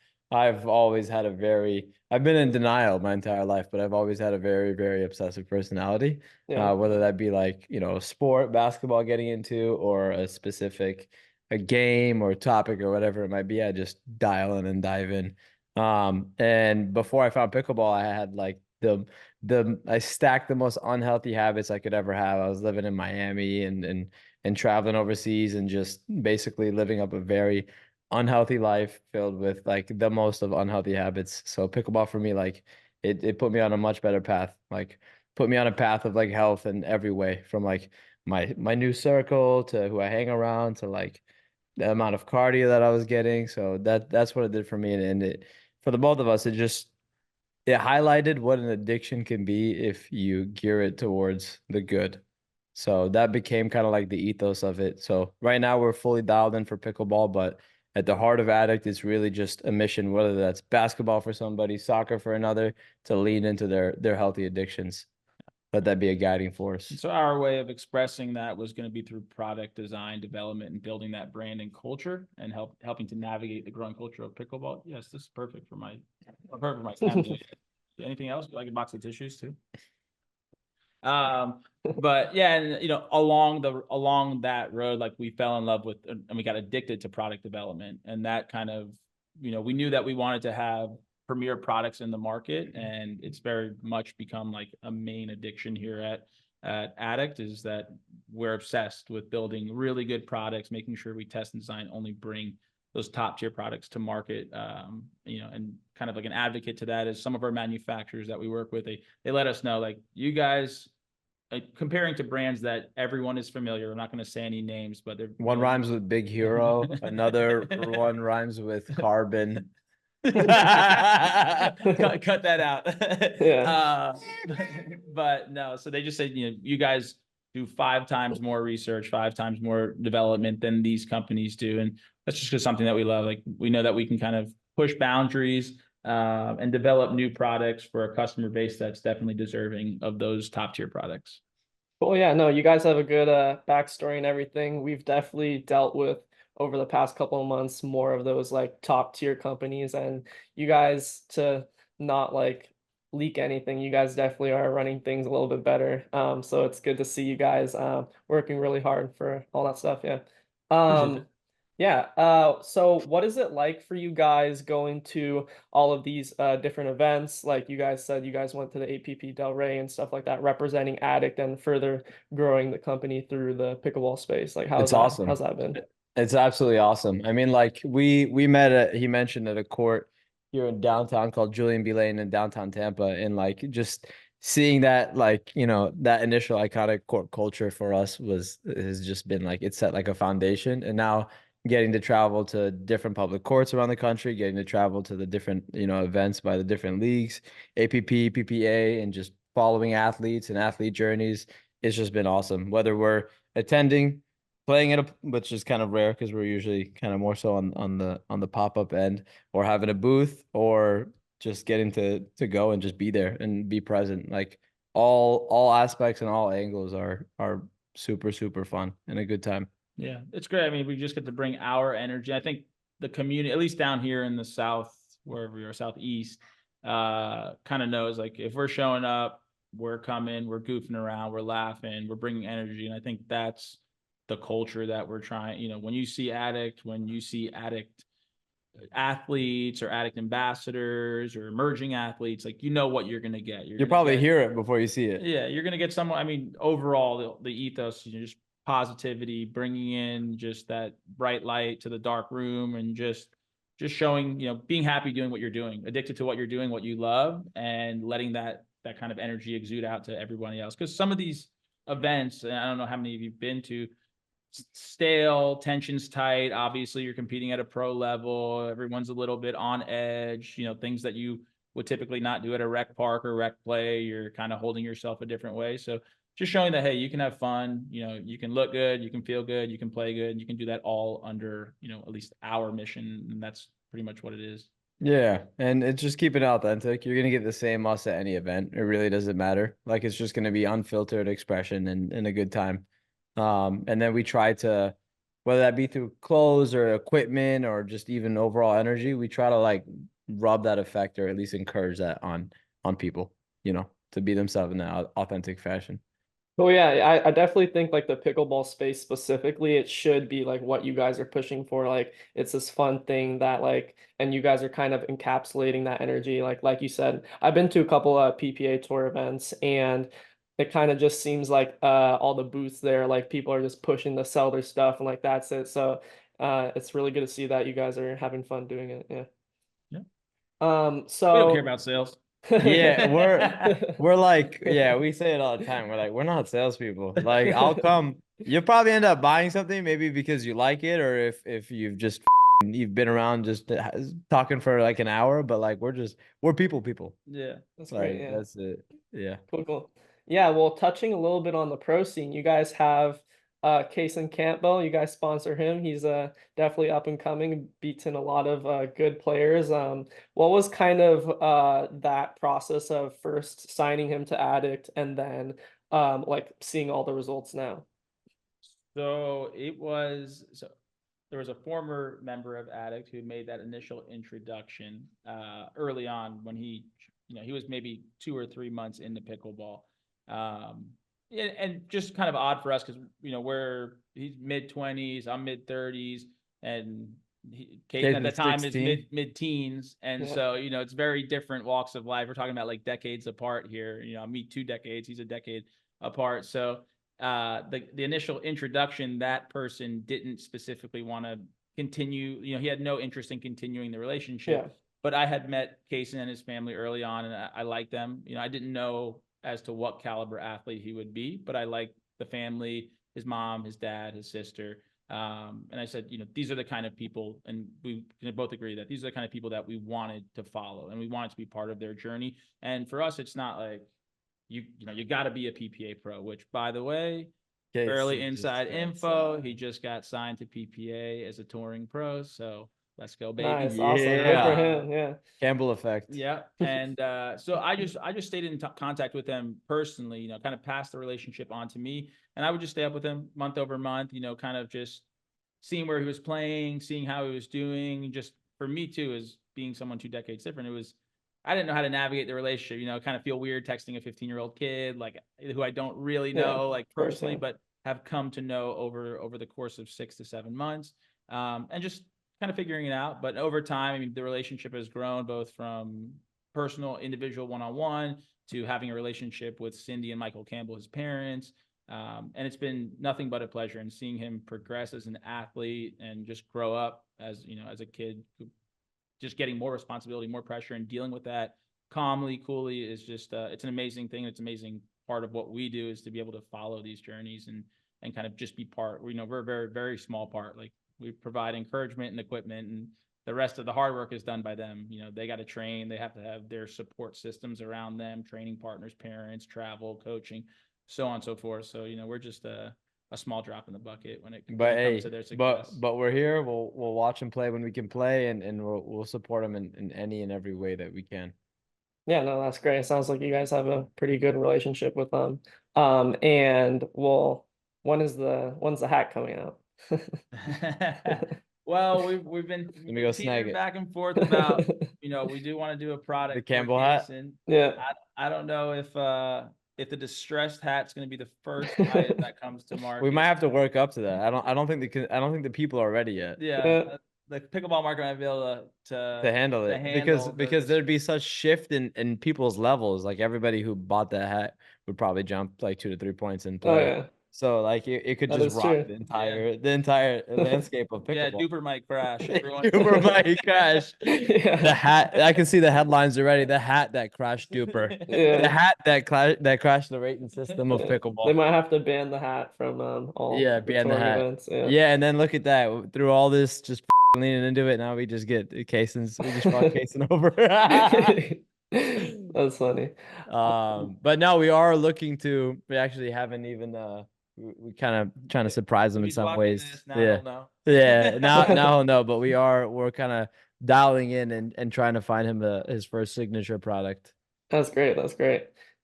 always had I've been in denial my entire life, but I've always had a very, very obsessive personality. Whether that be like, sport, basketball, getting into, or a game or topic or whatever it might be, I just dial in and dive in. And before I found pickleball, I had like I stacked the most unhealthy habits I could ever have. I was living in Miami and traveling overseas and just basically living up a very unhealthy life filled with like the most of unhealthy habits. So pickleball for me, like it put me on a much better path, like put me on a path of like health in every way, from like my new circle to who I hang around to like the amount of cardio that I was getting. So that's what it did for me. And it, for the both of us, it highlighted what an addiction can be if you gear it towards the good. So that became kind of like the ethos of it. So right now we're fully dialed in for pickleball, but at the heart of Addict, it's really just a mission, whether that's basketball for somebody, soccer for another, to lean into their healthy addictions. Let that be a guiding force. So our way of expressing that was going to be through product design, development, and building that brand and culture, and helping to navigate the growing culture of pickleball. Yes, this is perfect for my family. Anything else? Like a box of tissues too. But yeah, and along that road, like we fell in love with, and we got addicted to product development, and that kind of, we knew that we wanted to have premier products in the market, and it's very much become like a main addiction here at Addict, is that we're obsessed with building really good products, making sure we test and design, only bring those top tier products to market. And kind of like an advocate to that is some of our manufacturers that we work with. They let us know, like, you guys, comparing to brands that everyone is familiar. I'm not going to say any names, but they're one rhymes with Big Hero, another one rhymes with Carbon. cut that out. But no, so they just said, you guys do 5 times more research, 5 times more development than these companies do, and that's just something that we love. Like, we know that we can kind of push boundaries and develop new products for a customer base that's definitely deserving of those top tier products. Well, yeah, no, you guys have a good backstory and everything. We've definitely dealt with, over the past couple of months, more of those like top tier companies, and you guys, to not like leak anything. You guys definitely are running things a little bit better. So it's good to see you guys working really hard for all that stuff. Yeah. Appreciate it. Yeah. So what is it like for you guys going to all of these different events? Like you guys said, you guys went to the APP Del Rey and stuff like that, representing Addict and further growing the company through the pickleball space. Like It's awesome. how's that been? It's absolutely awesome. I mean, like we met at, he mentioned, at a court here in downtown called Julian B. Lane in downtown Tampa, and like just seeing that, like, you know, that initial iconic court culture for us has just been like, it set like a foundation. And now getting to travel to different public courts around the country, getting to travel to the different, you know, events by the different leagues, APP, PPA, and just following athletes and athlete journeys, it's just been awesome. Whether we're attending, playing it, which is kind of rare because we're usually kind of more so on the pop-up end, or having a booth, or just getting to go and just be there and be present. Like all aspects and all angles are super, super fun and a good time. Yeah, it's great. I mean, we just get to bring our energy. I think the community, at least down here in the South, wherever we are, Southeast, kind of knows, like, if we're showing up, we're coming, we're goofing around, we're laughing, we're bringing energy. And I think that's the culture that we're trying, you know, when you see Addict athletes or Addict ambassadors or emerging athletes, like, you know what you're going to get. You'll probably hear it before you see it. Yeah, you're going to get someone. I mean, overall, the ethos, you know, just positivity, bringing in just that bright light to the dark room, and just showing, you know, being happy doing what you're doing, addicted to what you're doing, what you love, and letting that kind of energy exude out to everybody else. Because some of these events, and I don't know how many of you've been to, stale, tension's tight. Obviously, you're competing at a pro level. Everyone's a little bit on edge, you know, things that you would typically not do at a rec park or rec play. You're kind of holding yourself a different way. So just showing that, hey, you can have fun, you know, you can look good, you can feel good, you can play good, you can do that all under, you know, at least our mission. And that's pretty much what it is. Yeah, and it's just keep it authentic. You're gonna get the same us at any event. It really doesn't matter. Like, it's just gonna be unfiltered expression and a good time. And then we try to, whether that be through clothes or equipment or just even overall energy, we try to like rub that effect, or at least encourage that on people, you know, to be themselves in that authentic fashion. Well, yeah, I definitely think like the pickleball space specifically, it should be like what you guys are pushing for. Like it's this fun thing that like, and you guys are kind of encapsulating that energy. Like you said, I've been to a couple of PPA tour events, and it kind of just seems like all the booths there, like people are just pushing to sell their stuff, and like that's it. So it's really good to see that you guys are having fun doing it. Yeah. So we don't care about sales. Yeah, we're like, yeah, we say it all the time. We're like, we're not salespeople. Like, I'll come. You'll probably end up buying something, maybe because you like it, or if you've just you've been around just talking for like an hour. But like, we're people. Yeah, that's like, great. Yeah, that's it. Yeah, cool. Yeah, well, touching a little bit on the pro scene, you guys have Kason Campbell. You guys sponsor him. He's definitely up and coming, beaten a lot of good players. What was kind of that process of first signing him to Addict, and then like seeing all the results now? So there was a former member of Addict who made that initial introduction early on, when he was maybe 2 or 3 months into pickleball. And just kind of odd for us because, you know, he's mid-20s, I'm mid-30s, and Kason at the time 16. Is mid-teens. And so, you know, it's very different walks of life. We're talking about like decades apart here. You know, me 2 decades, he's a decade apart. So the initial introduction, that person didn't specifically want to continue, you know, he had no interest in continuing the relationship. Yeah. But I had met Kason and his family early on, and I liked them. You know, I didn't know as to what caliber athlete he would be, but I liked the family, his mom, his dad, his sister. And I said, you know, these are the kind of people, and we can both agree that these are the kind of people that we wanted to follow, and we wanted to be part of their journey. And for us, it's not like, you got to be a PPA pro, which, by the way, fairly inside info, he just got signed to PPA as a touring pro. So let's go, baby. Nice, awesome. Good for him. Yeah. Campbell effect. Yeah. And so I just stayed in contact with him personally, you know, kind of passed the relationship on to me. And I would just stay up with him month over month, you know, kind of just seeing where he was playing, seeing how he was doing. Just for me too, as being someone 2 decades different, it was I didn't know how to navigate the relationship, kind of feel weird texting a 15-year-old kid, like who I don't really know, like personally, but have come to know over the course of 6 to 7 months, and just kind of figuring it out. But over time, I mean, the relationship has grown both from personal, individual, one-on-one to having a relationship with Cindy and Michael Campbell, his parents. And it's been nothing but a pleasure, and seeing him progress as an athlete and just grow up as a kid, just getting more responsibility, more pressure, and dealing with that calmly, coolly is just it's an amazing thing. It's an amazing part of what we do, is to be able to follow these journeys and kind of just be part. We're a very, very small part. Like, we provide encouragement and equipment, and the rest of the hard work is done by them. They got to train, they have to have their support systems around them, training partners, parents, travel, coaching, so on and so forth. So, we're just a small drop in the bucket when it comes to their success. But we're here. We'll watch them play when we can play, and we'll support them in any and every way that we can. Yeah, no, that's great. It sounds like you guys have a pretty good relationship with them. And well, when's the hat coming out? Well, we've been teetering back and forth about, we do want to do a product. The Campbell hat. Yeah. I don't know if the distressed hat's going to be the first item that comes to market. We might have to work up to that. I don't think the people are ready yet. Yeah. The pickleball market might be able to handle it, because there'd be such shift in people's levels. Like, everybody who bought that hat would probably jump like 2 to 3 points in play. Oh, yeah. So like it could just rock the entire landscape of pickleball. Yeah, Duper might crash. Duper might crash. Yeah. The hat, I can see the headlines already. The hat that crashed Duper. Yeah. The hat that crashed the rating system of pickleball. They might have to ban the hat from all ban the hat. events. Yeah, and then look at that. Through all this, just leaning into it, now we just get casings. We just fuck casing over. That's funny. But no, we are looking to. We actually haven't even. We kind of trying to surprise them in some ways. Now he'll know. But we're kind of dialing in and trying to find him his first signature product. That's great.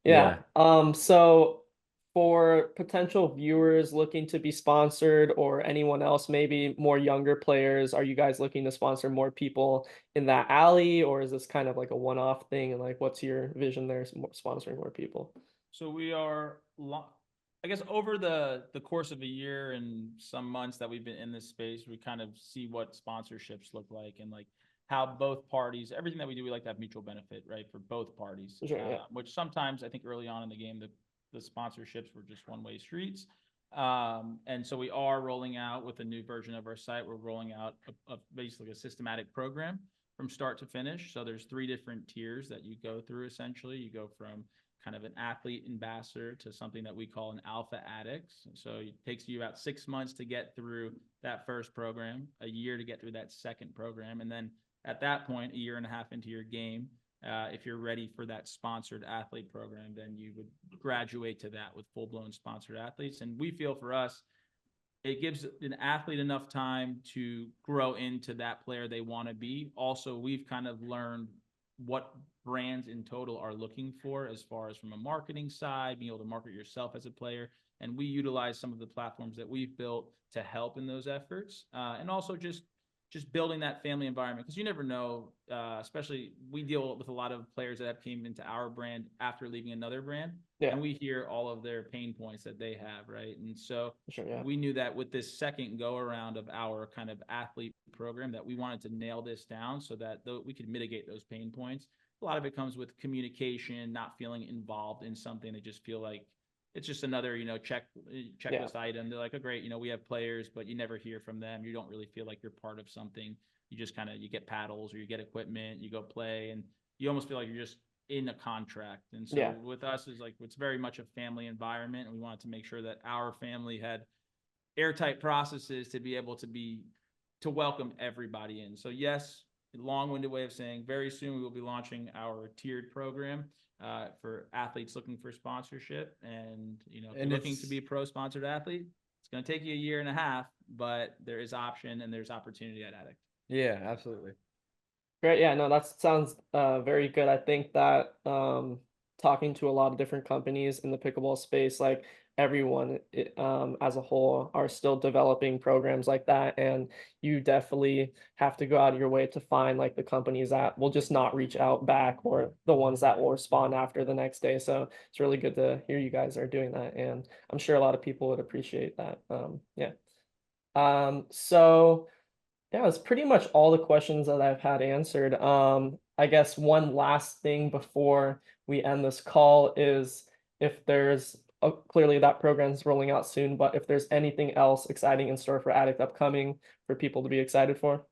Yeah. So for potential viewers looking to be sponsored, or anyone else, maybe more younger players, are you guys looking to sponsor more people in that alley, or is this kind of like a one-off thing? And like, what's your vision there, sponsoring more people? So we are, I guess, over the course of a year and some months that we've been in this space, we kind of see what sponsorships look like, and like how both parties, everything that we do, we like to have mutual benefit, right, for both parties. Sure, yeah. Which sometimes, I think early on in the game, the sponsorships were just one-way streets. And so we are rolling out with a new version of our site. We're rolling out basically a systematic program from start to finish. So there's 3 different tiers that you go through. Essentially, you go from kind of an athlete ambassador to something that we call an alpha addict. So it takes you about 6 months to get through that first program, a year to get through that second program, and then at that point, a year and a half into your game, if you're ready for that sponsored athlete program, then you would graduate to that with full-blown sponsored athletes. And we feel, for us, it gives an athlete enough time to grow into that player they want to be. Also, we've kind of learned what brands in total are looking for, as far as from a marketing side, being able to market yourself as a player. And we utilize some of the platforms that we've built to help in those efforts. And also just building that family environment, because you never know, especially we deal with a lot of players that have came into our brand after leaving another brand, and we hear all of their pain points that they have, right? And so we knew that with this second go around of our kind of athlete program, that we wanted to nail this down so that we could mitigate those pain points. A lot of it comes with communication, not feeling involved in something. They just feel like it's just another, checklist item. They're like, oh, great, we have players, but you never hear from them. You don't really feel like you're part of something. You just you get paddles, or you get equipment, you go play, and you almost feel like you're just in a contract. And so with us, it's very much a family environment, and we wanted to make sure that our family had airtight processes to be able to welcome everybody in. So yes, long-winded way of saying, very soon we will be launching our tiered program for athletes looking for sponsorship. And if you're looking to be a pro sponsored athlete, it's going to take you a year and a half, but there is option and there's opportunity at Addict. Yeah, absolutely. Great. Yeah, no, that sounds very good. I think that talking to a lot of different companies in the pickleball space, like everyone as a whole are still developing programs like that, and you definitely have to go out of your way to find like the companies that will just not reach out back, or the ones that will respond after the next day. So it's really good to hear you guys are doing that, and I'm sure a lot of people would appreciate that. Yeah. So yeah, that's pretty much all the questions that I've had answered. I guess one last thing before we end this call is, if there's clearly that program's rolling out soon, but if there's anything else exciting in store for Addict upcoming for people to be excited for.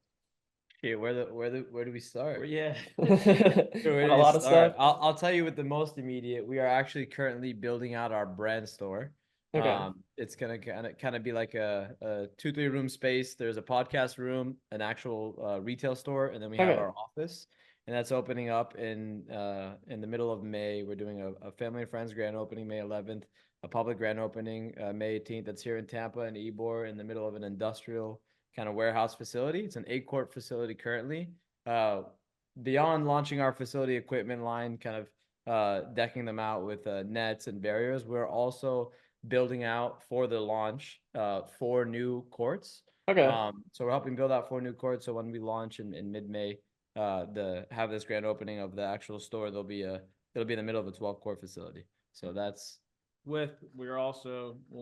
Okay, where do we start? Yeah. A lot of stuff. I'll tell you with the most immediate. We are actually currently building out our brand store. Okay. It's gonna kind of be like a 2-3 room space. There's a podcast room, an actual retail store, and then we have our office, and that's opening up in the middle of May. We're doing a family and friends grand opening May 11th, a public grand opening May 18th. That's here in Tampa and Ybor, in the middle of an industrial kind of warehouse facility. It's an 8-court facility currently. Beyond launching our facility equipment line, kind of decking them out with nets and barriers, we're also building out for the launch 4 new courts. Okay. So we're helping build out 4 new courts. So when we launch in mid-May, have this grand opening of the actual store, it'll be in the middle of a 12-court facility. So that's we'll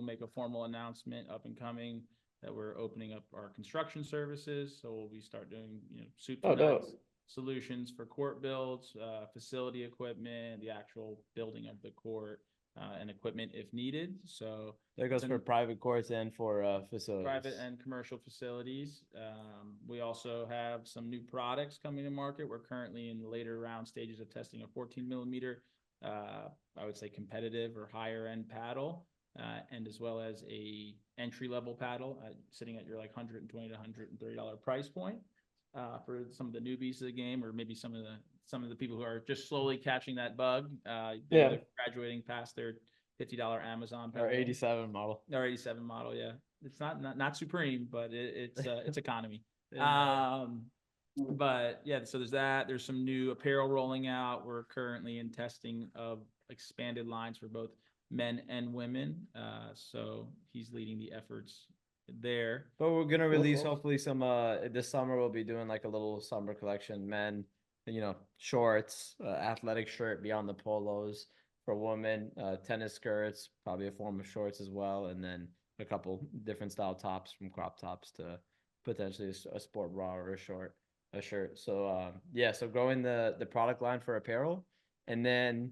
make a formal announcement up and coming that we're opening up our construction services. So we start doing, soup to nuts solutions for court builds, facility equipment, the actual building of the court, and equipment if needed. So that goes for private courts and for facilities. Private and commercial facilities. We also have some new products coming to market. We're currently in the later round stages of testing a 14 millimeter, I would say competitive or higher end paddle, and as well as a entry level paddle sitting at your like $120 to $130 price point. For some of the newbies to the game, or maybe some of the people who are just slowly catching that bug, they're graduating past their $50 Amazon or 87 model. Or 87 model, yeah. It's not supreme, but it's economy. But yeah, so there's that. There's some new apparel rolling out. We're currently in testing of expanded lines for both men and women. So he's leading the efforts there. But we're gonna release hopefully some this summer. We'll be doing like a little summer collection, men, shorts, athletic shirt beyond the polos. For women, tennis skirts, probably a form of shorts as well, and then a couple different style tops, from crop tops to potentially a sport bra or a shirt. So so growing the product line for apparel, and then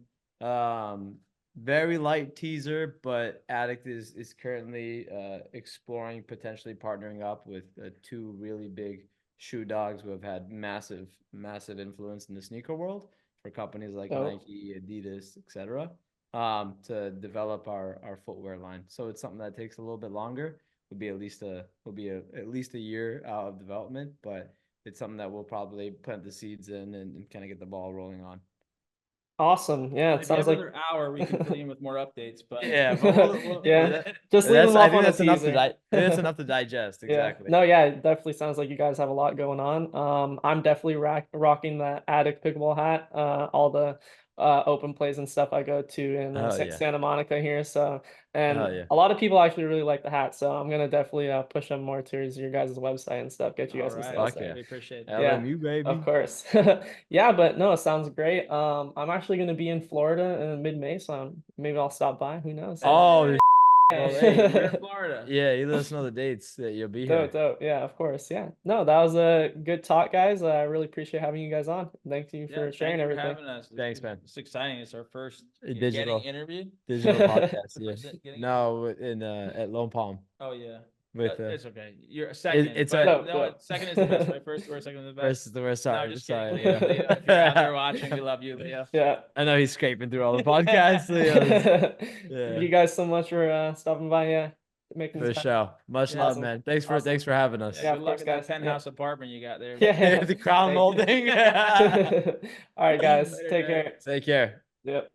very light teaser, but Addict is currently exploring potentially partnering up with 2 really big shoe dogs who have had massive influence in the sneaker world, for companies like Nike, Adidas, etc., to develop our footwear line. So it's something that takes a little bit longer. Will be at least a year out of development, but it's something that we'll probably plant the seeds in and kind of get the ball rolling on. Awesome. Yeah, it sounds like another hour we can fill in with more updates, but yeah, but just leave them off on a teaser. That's enough to digest. Exactly. Yeah. No, yeah, it definitely sounds like you guys have a lot going on. I'm definitely rocking the Addict pickleball hat. All the open plays and stuff I go to in Santa Monica here. So, and a lot of people actually really like the hat. So I'm gonna definitely push them more towards your guys' website and stuff. Get you guys some sales there. We appreciate it. LMU, baby. Of course. Yeah, but no, it sounds great. I'm actually gonna be in Florida in mid-May, so maybe I'll stop by. Who knows? Oh. We're in Florida. Yeah, you let us know the dates that you'll be here. Dope. Yeah, of course. Yeah. No, that was a good talk, guys. I really appreciate having you guys on. Thank you for sharing everything. Having us. Thanks, man. It's exciting. It's our first digital interview. Digital podcast. Yeah. No, at Lone Palm. Oh yeah. With it's okay. You're second. Second is the best. Right? First or second is the best. First is the worst. Sorry. No, sorry. Yeah. If you're out there watching, we love you, Leo. Yeah. I know he's scraping through all the podcasts. Thank you guys so much for stopping by. Yeah. Making for the show. Much love, man. Thanks for having us. Yeah, good luck with that penthouse apartment you got there. Yeah. The crown molding. All right, guys. Take care. Take care. Yep.